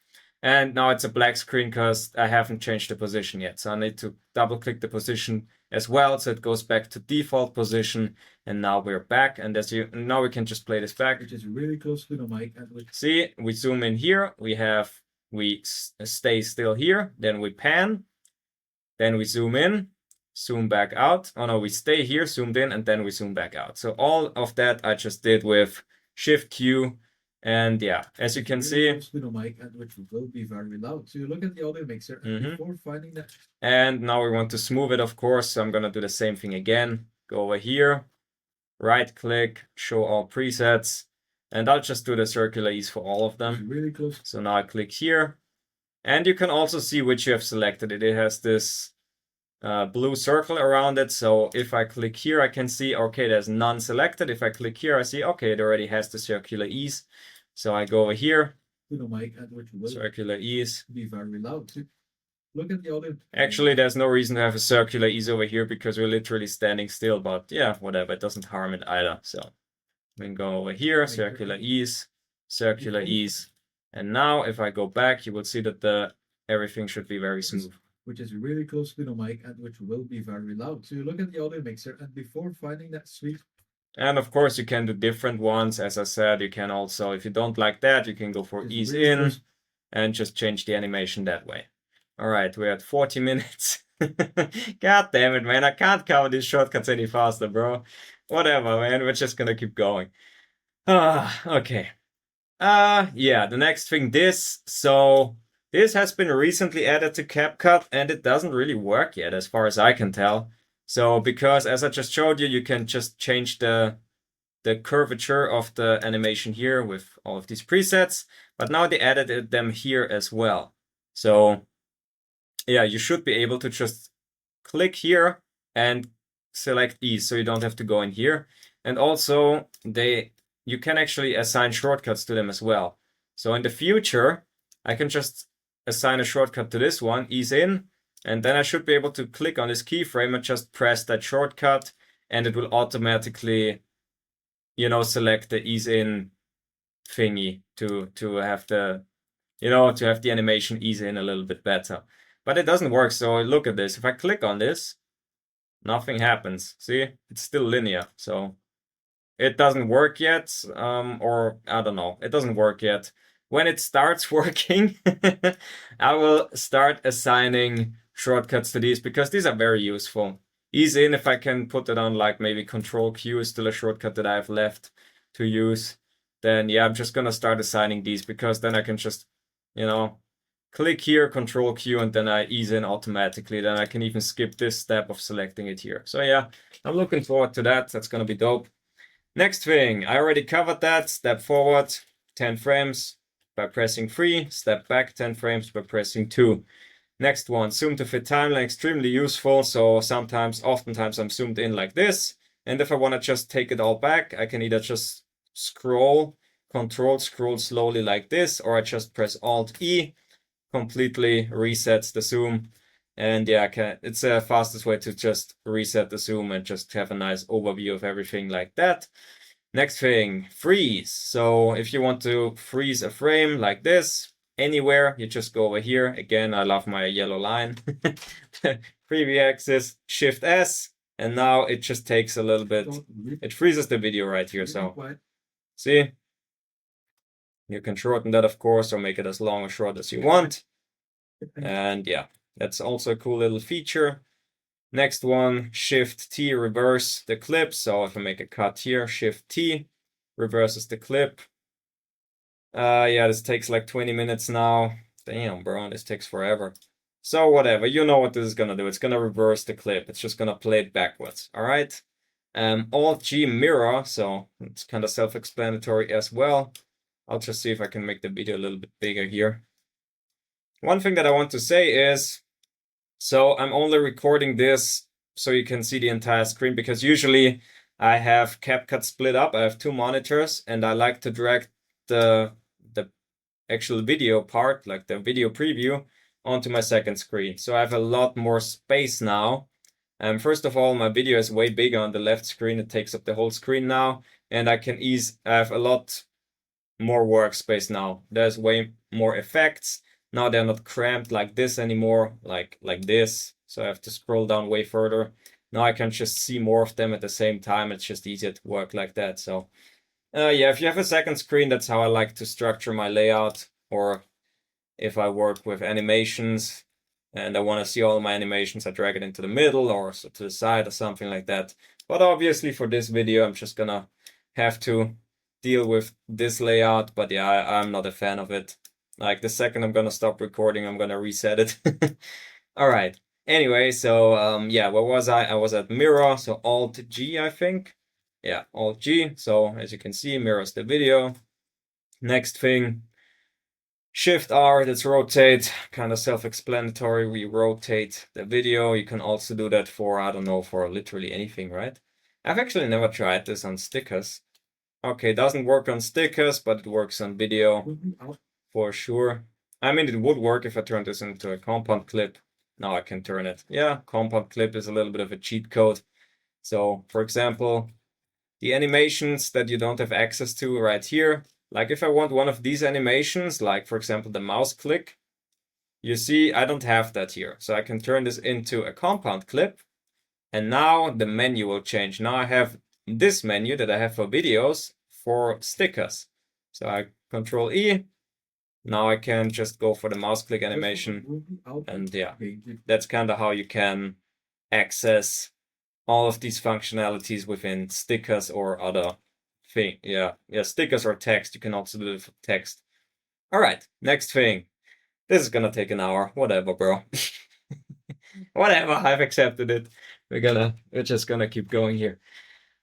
S1: And now it's a black screen because I haven't changed the position yet. So I need to double click the position as well. So it goes back to default position. And now we're back. And now we can just play this back.
S2: Which is really close to the mic.
S1: See, we zoom in here. We stay still here. Then we pan. Then we zoom in, zoom back out. Oh no, we stay here, zoomed in, and then we zoom back out. So all of that I just did with Shift Q And yeah, as you can see,
S2: close to the mic, and which will be very loud. So you look at the audio mixer, and before finding that.
S1: And now we want to smooth it, of course. So I'm gonna do the same thing again. Go over here, right click, show all presets, and I'll just do the circular ease for all of them.
S2: Really close.
S1: So now I click here, and you can also see which you have selected. It has this blue circle around it. So if I click here, I can see, okay, there's none selected. If I click here, I see, okay, it already has the circular ease. So I go over here,
S2: to the mic, and which will
S1: circular ease.
S2: be very loud. So look at the audio.
S1: Actually, there's no reason to have a circular ease over here because we're literally standing still, but yeah, whatever, it doesn't harm it either. So we can go over here, circular ease, and now if I go back, you will see that everything should be very smooth.
S2: Which is really close to the mic, and which will be very loud. So you look at the audio mixer, and before finding that sweet.
S1: And of course, you can do different ones. As I said, you can also, if you don't like that, you can go for ease in and just change the animation that way. All right, we're at 40 minutes. God damn it, man. I can't cover these shortcuts any faster, bro. Whatever, man. We're just gonna keep going. Okay. Yeah, the next thing, this. So this has been recently added to Capcut, and it doesn't really work yet, as far as I can tell. So because, as I just showed you, you can just change the curvature of the animation here with all of these presets, but now they added them here as well. So yeah, you should be able to just click here and select ease, so you don't have to go in here. And also, you can actually assign shortcuts to them as well. So in the future, I can just assign a shortcut to this one, ease in, and then I should be able to click on this keyframe and just press that shortcut, and it will automatically, you know, select the ease in thingy to have the, you know, to have the animation ease in a little bit better. But it doesn't work, so look at this. If I click on this, nothing happens. See, it's still linear, so it doesn't work yet, or I don't know, it doesn't work yet. When it starts working, I will start assigning shortcuts to these because these are very useful. Ease in, if I can put it on like maybe Control Q is still a shortcut that I have left to use, then yeah, I'm just gonna start assigning these because then I can just, you know, click here, Control Q, and then I ease in automatically. Then I can even skip this step of selecting it here. So yeah, I'm looking forward to that. That's gonna be dope. Next thing, I already covered that. Step forward, 10 frames by pressing 3. Step back, 10 frames by pressing 2. Next one, zoom to fit timeline, extremely useful. So oftentimes I'm zoomed in like this. And if I want to just take it all back, I can either just Control scroll slowly like this, or I just press Alt E, completely resets the zoom. And yeah, it's the fastest way to just reset the zoom and just have a nice overview of everything like that. Next thing, freeze. So if you want to freeze a frame like this, anywhere, you just go over here. Again, I love my yellow line. Preview axis, Shift S, and now it just takes a little bit. It freezes the video right here. So see, you can shorten that, of course, or make it as long or short as you want. And yeah, that's also a cool little feature. Next one, Shift T, reverse the clip. So if I make a cut here, Shift T reverses the clip. Yeah, this takes like 20 minutes now. Damn, bro, this takes forever. So whatever, you know what this is gonna do. It's gonna reverse the clip. It's just gonna play it backwards. All right. Alt G mirror. So it's kind of self-explanatory as well. I'll just see if I can make the video a little bit bigger here. One thing that I want to say is, so I'm only recording this so you can see the entire screen, because usually I have CapCut split up. I have 2 monitors, and I like to drag the actual video part, like the video preview, onto my second screen. So I have a lot more space now. First of all, my video is way bigger on the left screen. It takes up the whole screen now, and I have a lot more workspace now. There's way more effects. Now they're not cramped like this anymore, like this. So I have to scroll down way further. Now I can just see more of them at the same time. It's just easier to work like that. So yeah, if you have a second screen, that's how I like to structure my layout. Or if I work with animations and I want to see all my animations, I drag it into the middle or to the side or something like that. But obviously for this video, I'm just gonna have to deal with this layout, but yeah, I'm not a fan of it. Like the second I'm gonna stop recording, I'm gonna reset it. All right. Anyway, so yeah, where was I? I was at mirror, so Alt G, I think. Yeah, Alt G. So as you can see, mirrors the video. Next thing, Shift R, that's rotate, kind of self-explanatory. We rotate the video. You can also do that for, I don't know, for literally anything, right? I've actually never tried this on stickers. Okay, doesn't work on stickers, but it works on video for sure. I mean, it would work if I turned this into a compound clip. Now I can turn it. Yeah, compound clip is a little bit of a cheat code. So, for example, the animations that you don't have access to right here, like if I want one of these animations, like for example, the mouse click, you see, I don't have that here. So I can turn this into a compound clip. And now the menu will change. Now I have this menu that I have for videos for stickers. So I Control E. Now I can just go for the mouse click animation. And yeah, that's kind of how you can access all of these functionalities within stickers or other thing. Yeah, stickers or text. You can also do it for text. All right, next thing. This is gonna take an hour. Whatever, bro. Whatever, I've accepted it. We're just gonna keep going here.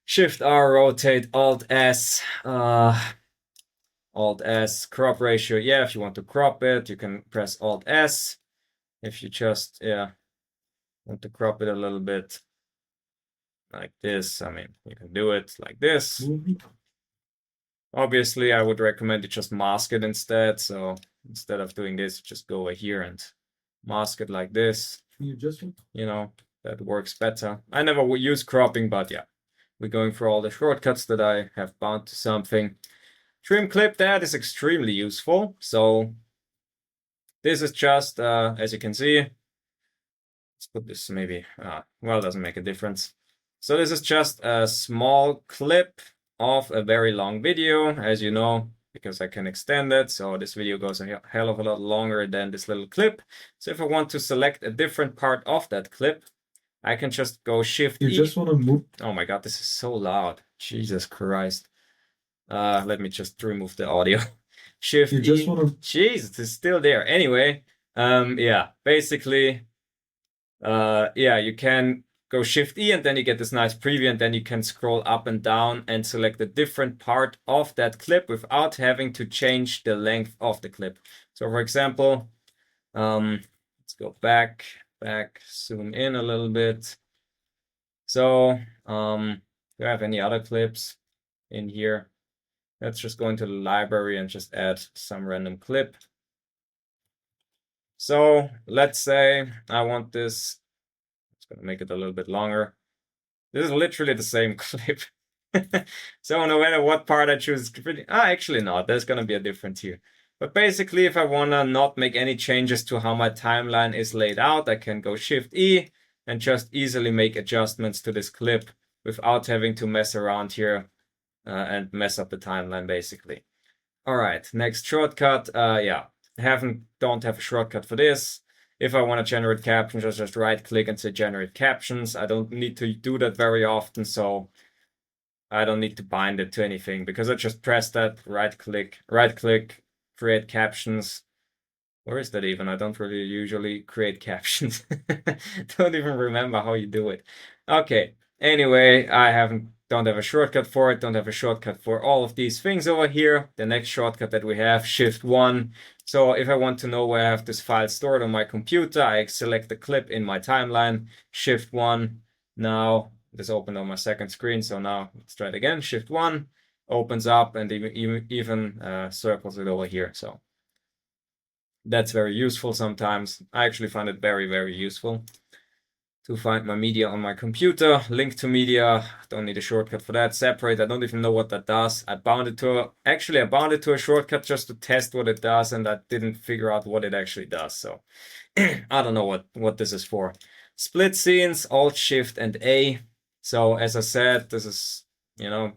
S1: Shift R, rotate, Alt S, Alt S, crop ratio. Yeah, if you want to crop it, you can press Alt S. If you just, want to crop it a little bit like this, I mean, you can do it like this. Obviously, I would recommend you just mask it instead. So instead of doing this, just go over here and mask it like this. That works better. I never would use cropping, but yeah, we're going for all the shortcuts that I have bound to something. Trim clip, that is extremely useful. So this is just, as you can see, let's put this maybe, well, it doesn't make a difference. So this is just a small clip of a very long video, as you know, because I can extend it. So this video goes a hell of a lot longer than this little clip. So if I want to select a different part of that clip, I can just go Shift E.
S2: You just want to move.
S1: Oh my God, this is so loud. Jesus Christ. Let me just remove the audio. Shift
S2: You
S1: E.
S2: just want to.
S1: Jesus, it's still there. Anyway, yeah, basically, yeah, you can go Shift E and then you get this nice preview, and then you can scroll up and down and select a different part of that clip without having to change the length of the clip. So for example, let's go back, zoom in a little bit. So, do I have any other clips in here? Let's just go into the library and just add some random clip. So let's say I want this. It's gonna make it a little bit longer. This is literally the same clip. So no matter what part I choose, actually not. There's gonna be a difference here. But basically, if I wanna not make any changes to how my timeline is laid out, I can go Shift E and just easily make adjustments to this clip without having to mess around here and mess up the timeline, basically. All right, next shortcut. Yeah, don't have a shortcut for this. If I want to generate captions, I just right click and say generate captions. I don't need to do that very often, so I don't need to bind it to anything because I just press that, right click, create captions. Where is that even? I don't really usually create captions. Don't even remember how you do it. Okay, anyway, don't have a shortcut for it, don't have a shortcut for all of these things over here. The next shortcut that we have, Shift 1. So if I want to know where I have this file stored on my computer, I select the clip in my timeline, Shift 1. Now, this opened on my second screen, so now let's try it again, Shift 1, opens up and even circles it over here. So that's very useful sometimes. I actually find it very, very useful to find my media on my computer. Link to media, don't need a shortcut for that. Separate, I don't even know what that does. I bound it to a shortcut just to test what it does, and I didn't figure out what it actually does. So I don't know what this is for. Split scenes, Alt Shift and A. So as I said, this is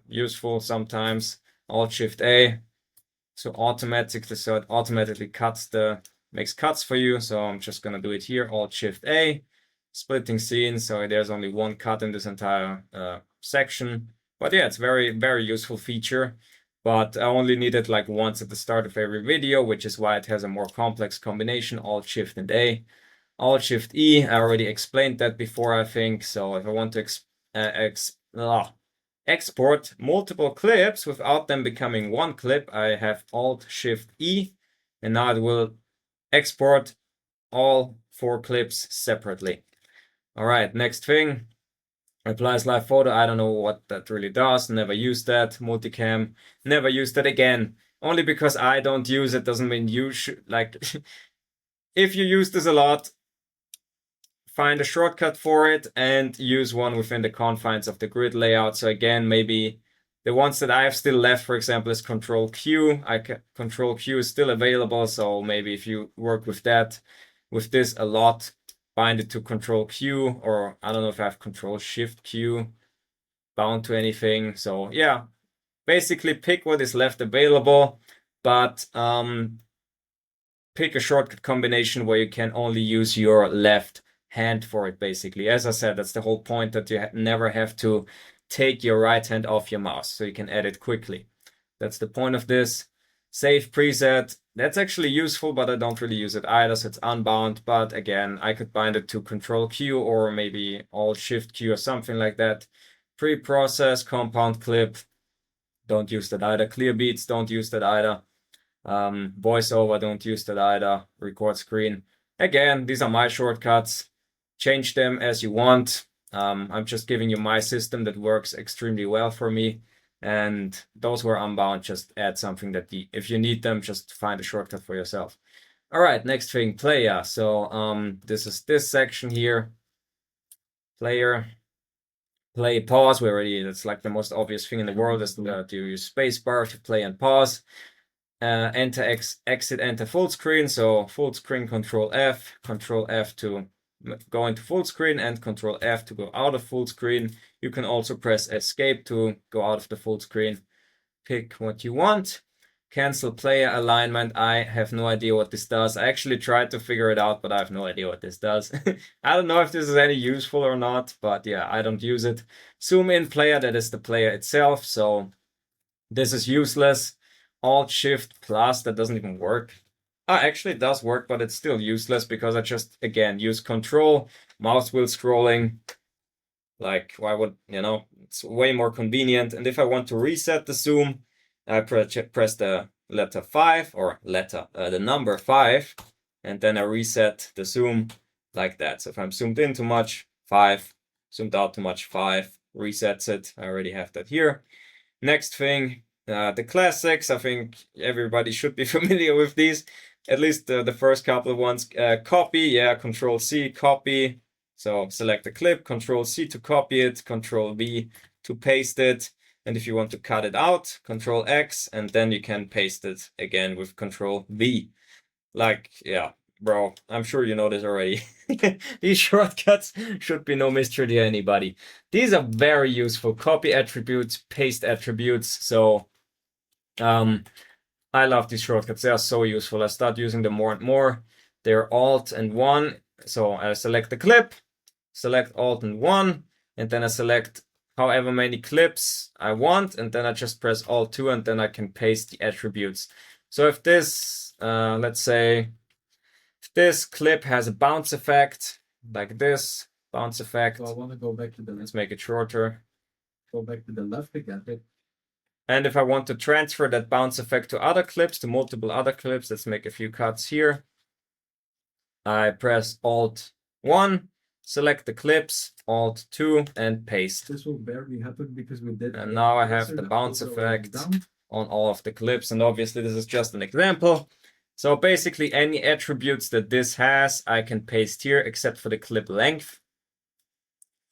S1: useful sometimes. Alt Shift A. So it automatically makes cuts for you. So I'm just gonna do it here, Alt Shift A, splitting scenes. So there's only one cut in this entire section. But yeah, it's very, very useful feature. but I only need it like once at the start of every video, which is why it has a more complex combination, Alt Shift and A. Alt Shift E, I already explained that before, I think. So if I want to export multiple clips without them becoming one clip, I have Alt Shift E, and now it will export all 4 clips separately. All right, next thing, applies live photo. I don't know what that really does. Never used that. Multicam, never used that again. Only because I don't use it doesn't mean you should. Like, if you use this a lot, find a shortcut for it and use one within the confines of the grid layout. So again, maybe the ones that I have still left, for example, is Control Q. Control Q is still available, so maybe if you work with that, with this a lot, bind it to Control Q, or I don't know if I have Control Shift Q bound to anything. So yeah, basically pick what is left available, but pick a shortcut combination where you can only use your left hand for it, basically. As I said, that's the whole point, that you never have to take your right hand off your mouse, so you can edit quickly. That's the point of this. Save preset, that's actually useful, but I don't really use it either, so it's unbound. But again, I could bind it to Control Q or maybe Alt Shift Q or something like that. Pre-process, compound clip, don't use that either. Clear beats, don't use that either. Voiceover, don't use that either. Record screen. Again, these are my shortcuts. Change them as you want. I'm just giving you my system that works extremely well for me. And those who are unbound, just add something that if you need them, just find a shortcut for yourself. All right, next thing, player. So this is this section here. Player, play, pause. That's like the most obvious thing in the world, is to use spacebar to play and pause. Enter, exit, enter full screen. So full screen, Control F to go into full screen, and Control F to go out of full screen. You can also press escape to go out of the full screen. Pick what you want. Cancel player alignment. I have no idea what this does. I actually tried to figure it out, but I have no idea what this does. I don't know if this is any useful or not, but yeah, I don't use it. Zoom in player, that is the player itself. So this is useless. Alt Shift plus, that doesn't even work. Actually it does work, but it's still useless because I just, again, use Control, mouse wheel scrolling. Like, why would, it's way more convenient. And if I want to reset the zoom, I press the letter 5, or the number 5, and then I reset the zoom like that. So if I'm zoomed in too much, 5, zoomed out too much, 5, resets it. I already have that here. Next thing, the classics. I think everybody should be familiar with these, at least the first couple of ones. Copy, yeah, Control C, copy. So select the clip, Control C to copy it, Control V to paste it. And if you want to cut it out, Control X, and then you can paste it again with Control V. Like, yeah, bro, I'm sure you know this already. These shortcuts should be no mystery to anybody. These are very useful. Copy attributes, paste attributes. So I love these shortcuts. They are so useful. I start using them more and more. They're Alt and 1. So I select the clip, select Alt and 1, and then I select however many clips I want, and then I just press Alt 2, and then I can paste the attributes. So if this, let's say, if this clip has a bounce effect, like this, bounce effect.
S2: So I want to go back to the
S1: Let's make it shorter.
S2: Go back to the left again.
S1: And if I want to transfer that bounce effect to other clips, to multiple other clips, let's make a few cuts here. I press Alt 1, select the clips, Alt 2, and paste.
S2: This will barely happen because we did.
S1: And now I have the bounce effect on all of the clips. And obviously this is just an example. So basically any attributes that this has, I can paste here, except for the clip length.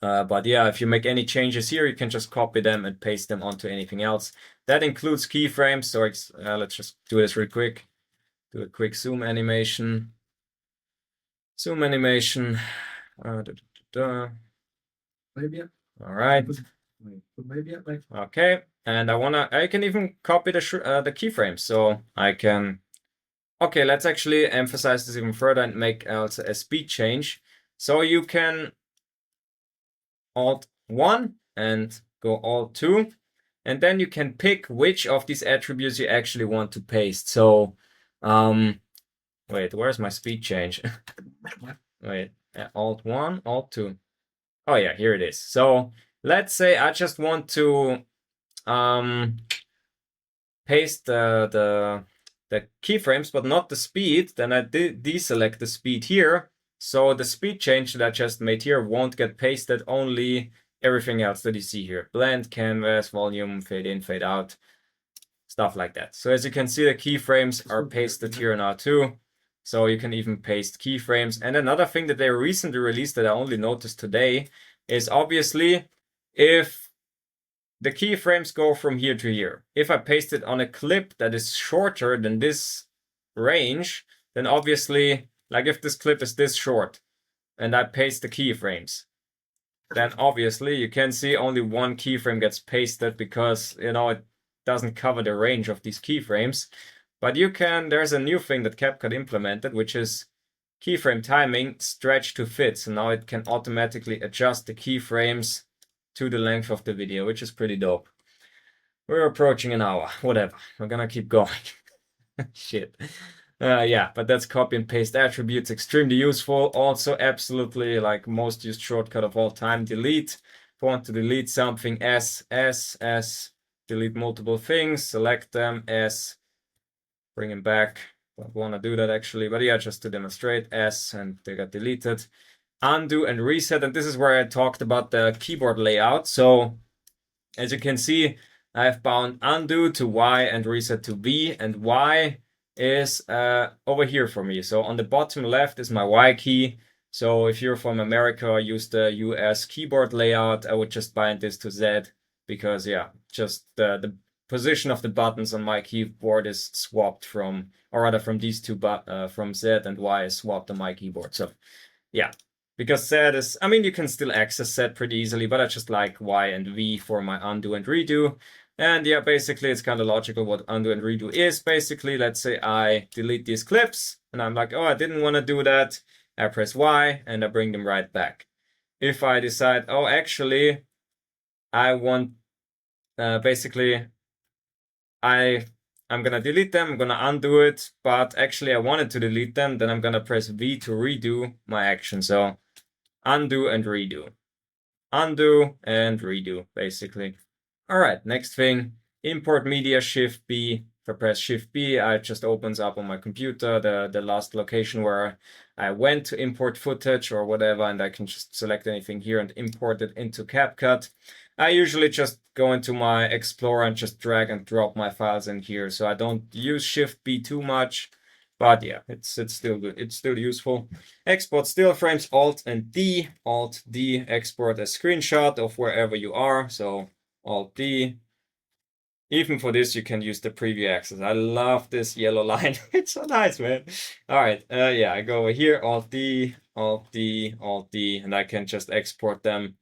S1: But yeah, if you make any changes here, you can just copy them and paste them onto anything else. That includes keyframes. So let's just do this real quick. Do a quick zoom animation. Zoom animation.
S2: Maybe.
S1: All right.
S2: Maybe.
S1: Okay, and I can even copy the keyframes. So I can. Okay, let's actually emphasize this even further and make also a speed change. So you can Alt 1 and go Alt 2, and then you can pick which of these attributes you actually want to paste. So, wait, where's my speed change? Wait, Alt 1, Alt 2. Oh yeah, here it is. So let's say I just want to paste the keyframes, but not the speed. Then I deselect the speed here. So the speed change that I just made here won't get pasted, only everything else that you see here. Blend, canvas, volume, fade in, fade out, stuff like that. So as you can see, the keyframes are pasted here now too. So you can even paste keyframes. And another thing that they recently released that I only noticed today is obviously if the keyframes go from here to here. If I paste it on a clip that is shorter than this range, then obviously, like if this clip is this short and I paste the keyframes, then obviously you can see only one keyframe gets pasted because, you know, it doesn't cover the range of these keyframes. But you can, there's a new thing that Capcut implemented, which is keyframe timing stretch to fit. So now it can automatically adjust the keyframes to the length of the video, which is pretty dope. We're approaching an hour. Whatever. We're gonna keep going. Shit. Yeah, but that's copy and paste attributes. Extremely useful. Also, absolutely like most used shortcut of all time. Delete. If I want to delete something, S. Delete multiple things. Select them. S. Bring them back. Don't want to do that actually, but yeah, just to demonstrate. S, and they got deleted. Undo and reset, and this is where I talked about the keyboard layout. So as you can see, I've bound undo to Y and reset to V, and Y is over here for me. So on the bottom left is my Y key. So if you're from America, use the US keyboard layout. I would just bind this to Z because yeah, just the position of the buttons on my keyboard is swapped from, or rather from these two, from Z and Y is swapped on my keyboard. So yeah, because Z is, I mean, you can still access Z pretty easily, but I just like Y and V for my undo and redo. And yeah, basically it's kind of logical what undo and redo is. Basically, let's say I delete these clips and I'm like, oh, I didn't want to do that. I press Y and I bring them right back. If I decide, oh, actually, I want, basically, I'm gonna delete them, I'm gonna undo it, but actually I wanted to delete them, then I'm gonna press V to redo my action. So undo and redo. Undo and redo, basically. All right, next thing, import media, Shift B. If I press Shift B, it just opens up on my computer the last location where I went to import footage or whatever, and I can just select anything here and import it into CapCut. I usually just go into my Explorer and just drag and drop my files in here, so I don't use Shift B too much. But yeah, it's still good. It's still useful. Export still frames, Alt D, export a screenshot of wherever you are. So Alt D. Even for this, you can use the preview access. I love this yellow line. It's so nice, man. All right, yeah, I go over here, Alt D, and I can just export them.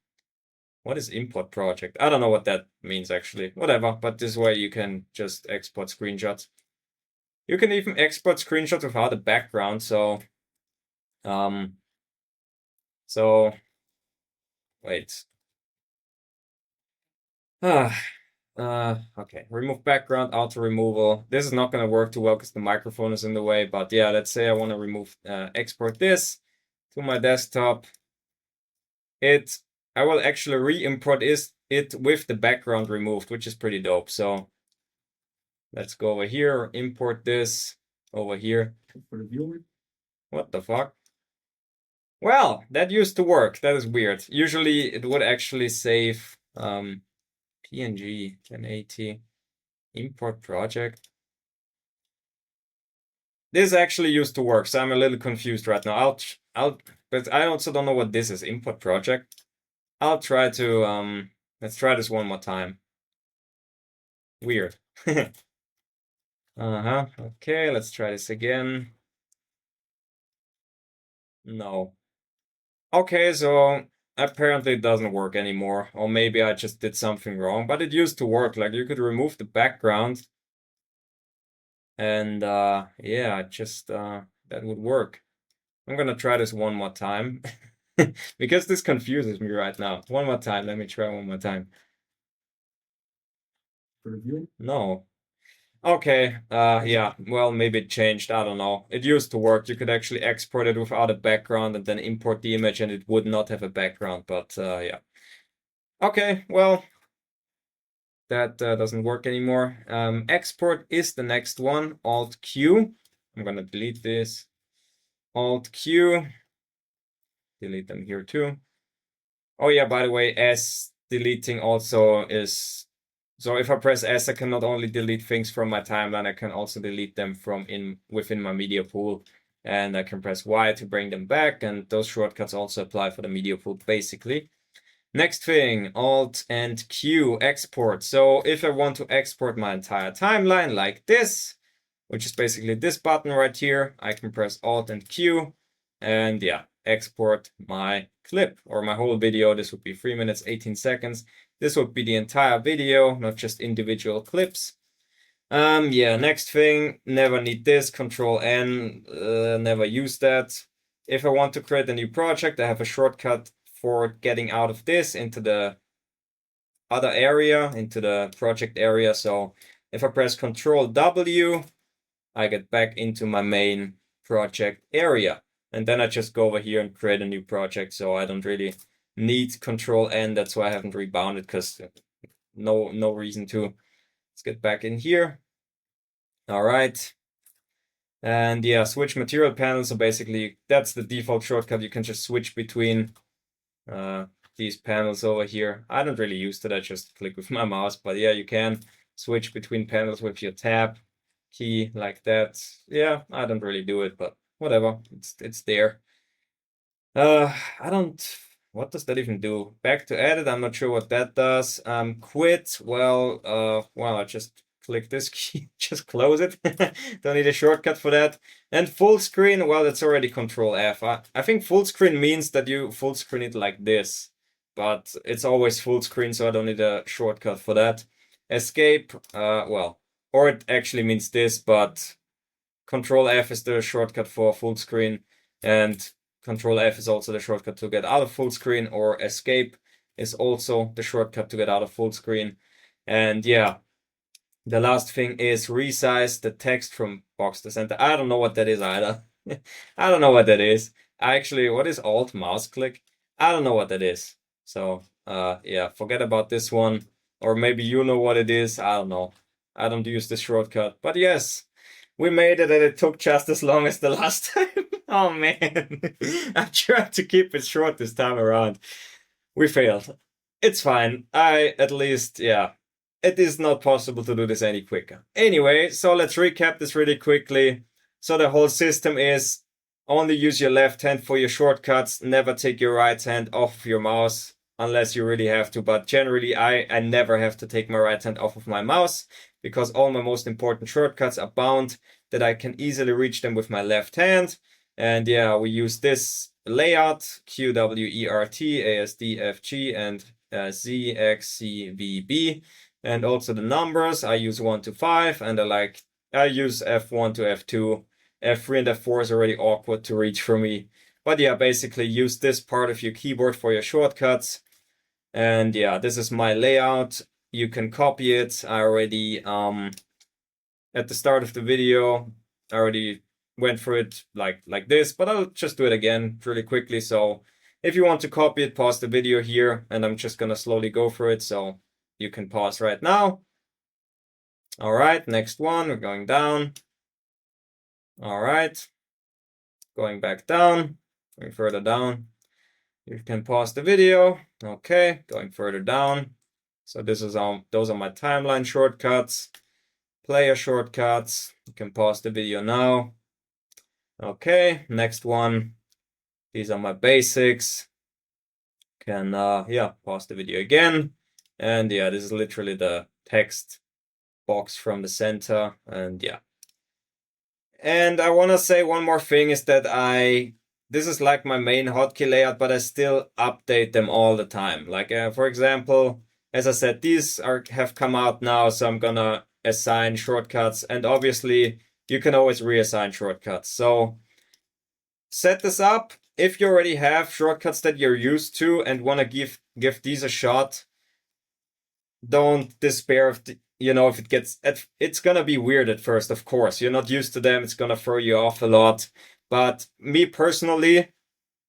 S1: What is import project? I don't know what that means actually. Whatever, but this way you can just export screenshots. You can even export screenshots without a background. So, wait. Okay, remove background, auto removal. This is not going to work too well because the microphone is in the way, but yeah, let's say I want to remove, export this to my desktop. I will actually re-import it with the background removed, which is pretty dope. So let's go over here, import this over here.
S2: For the viewer.
S1: What the fuck? Well, that used to work. That is weird. Usually it would actually save PNG 1080 import project. This actually used to work, so I'm a little confused right now. But I also don't know what this is. Import project. I'll try to let's try this one more time. Weird. Okay, let's try this again. No. Okay, so apparently it doesn't work anymore. Or maybe I just did something wrong, but it used to work. Like you could remove the background and yeah, just that would work. I'm gonna try this one more time because this confuses me right now. One more time. Let me try one more time.
S2: for the view?
S1: No. Okay, yeah, well, maybe it changed, I don't know. It used to work. You could actually export it without a background and then import the image and it would not have a background, but yeah. Okay, well, that doesn't work anymore. Export is the next one, Alt Q. I'm gonna delete this. Alt Q. Delete them here too. Oh yeah, by the way, S deleting also is, so if I press S, I can not only delete things from my timeline, I can also delete them from within my media pool. And I can press Y to bring them back, and those shortcuts also apply for the media pool, basically. Next thing, Alt and Q, export. So if I want to export my entire timeline like this, which is basically this button right here, I can press Alt and Q, and yeah, export my clip or my whole video. This would be 3 minutes, 18 seconds. This would be the entire video, not just individual clips. Yeah, next thing, never need this, Control N, never use that. If I want to create a new project, I have a shortcut for getting out of this into the other area, into the project area. So if I press Control W, I get back into my main project area. And then I just go over here and create a new project. So I don't really need Control N. That's why I haven't rebounded, because no reason to. Let's get back in here. All right. And yeah, switch material panel. So basically that's the default shortcut. You can just switch between these panels over here. I don't really use that. I just click with my mouse, but yeah, you can switch between panels with your tab key like that. Yeah, I don't really do it, but whatever. It's there. I don't. What does that even do? Back to edit. I'm not sure what that does. Quit. Well, I just click this key, just close it. Don't need a shortcut for that. And full screen. Well, it's already Control F. I think full screen means that you full screen it like this, but it's always full screen, so I don't need a shortcut for that. Escape. Well, or it actually means this, but Control F is the shortcut for full screen, and Control F is also the shortcut to get out of full screen, or escape is also the shortcut to get out of full screen. And yeah, the last thing is resize the text from box to center. I don't know what that is either. I don't know what that is. Actually, what is Alt mouse click? I don't know what that is. So yeah, forget about this one. Or maybe you know what it is. I don't know. I don't use this shortcut. But yes, we made it, and it took just as long as the last time. Oh man, I tried to keep it short this time around. We failed. It's fine. At least, yeah, it is not possible to do this any quicker. Anyway, so let's recap this really quickly. So the whole system is only use your left hand for your shortcuts. Never take your right hand off of your mouse unless you really have to. But generally, I never have to take my right hand off of my mouse, because all my most important shortcuts are bound that I can easily reach them with my left hand. And yeah, we use this layout, QWERT, ASDFG, and ZXCVB. And also the numbers, I use 1 to 5, and I use F1 to F2. F3 and F4 is already awkward to reach for me. But yeah, basically use this part of your keyboard for your shortcuts. And yeah, this is my layout. You can copy it. I already, at the start of the video, I already went through it like this, but I'll just do it again really quickly. So if you want to copy it, pause the video here, and I'm just gonna slowly go through it. So you can pause right now. All right, next one, we're going down. All right, going back down, going further down. You can pause the video. Okay, going further down. So this is those are my timeline shortcuts, player shortcuts. You can pause the video now. Okay, next one. These are my basics. Can yeah, pause the video again. And yeah, this is literally the text box from the center. And yeah. And I want to say one more thing is that this is like my main hotkey layout, but I still update them all the time. Like for example, as I said, these have come out now, so I'm gonna assign shortcuts, and obviously you can always reassign shortcuts. So set this up. If you already have shortcuts that you're used to and want to give these a shot, don't despair if if it gets it's gonna be weird at first, of course. You're not used to them, it's gonna throw you off a lot. But me personally,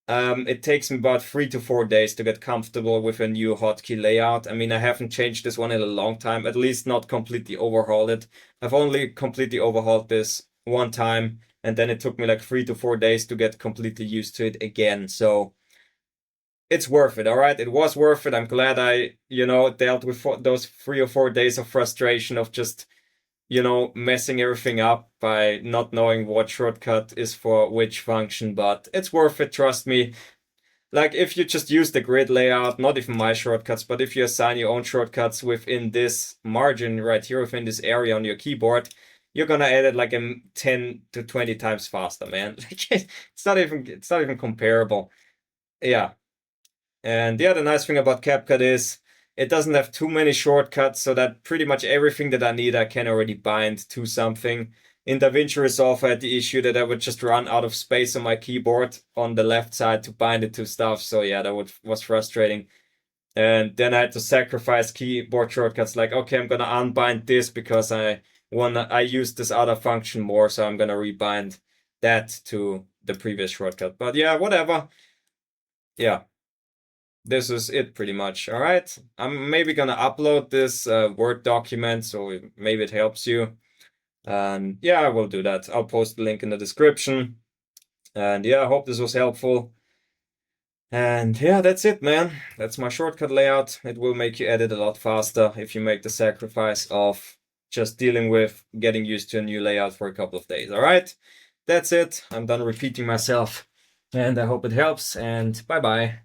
S1: it takes me about 3 to 4 days to get comfortable with a new hotkey layout. I mean, I haven't changed this one in a long time, at least not completely overhauled it. I've only completely overhauled this one time, and then it took me like 3 to 4 days to get completely used to it again. So it's worth it, all right? It was worth it. I'm glad I, dealt with those 3 or 4 days of frustration of just, messing everything up by not knowing what shortcut is for which function, but it's worth it, trust me. Like, if you just use the grid layout, not even my shortcuts, but if you assign your own shortcuts within this margin right here, within this area on your keyboard, you're gonna edit like 10 to 20 times faster, man. Like, it's not even comparable. Yeah. And yeah, the nice thing about Capcut is it doesn't have too many shortcuts, so that pretty much everything that I need I can already bind to something. In DaVinci Resolve, I had the issue that I would just run out of space on my keyboard on the left side to bind it to stuff. So yeah, that was frustrating. And then I had to sacrifice keyboard shortcuts like, okay, I'm gonna unbind this because I use this other function more, so I'm gonna rebind that to the previous shortcut. But yeah, whatever. Yeah, this is it pretty much. All right, I'm maybe gonna upload this Word document, so maybe it helps you. And yeah, I will do that. I'll post the link in the description. And yeah, I hope this was helpful. And yeah, that's it, man. That's my shortcut layout. It will make you edit a lot faster if you make the sacrifice of just dealing with getting used to a new layout for a couple of days. All right, that's it. I'm done repeating myself. And I hope it helps. And bye bye.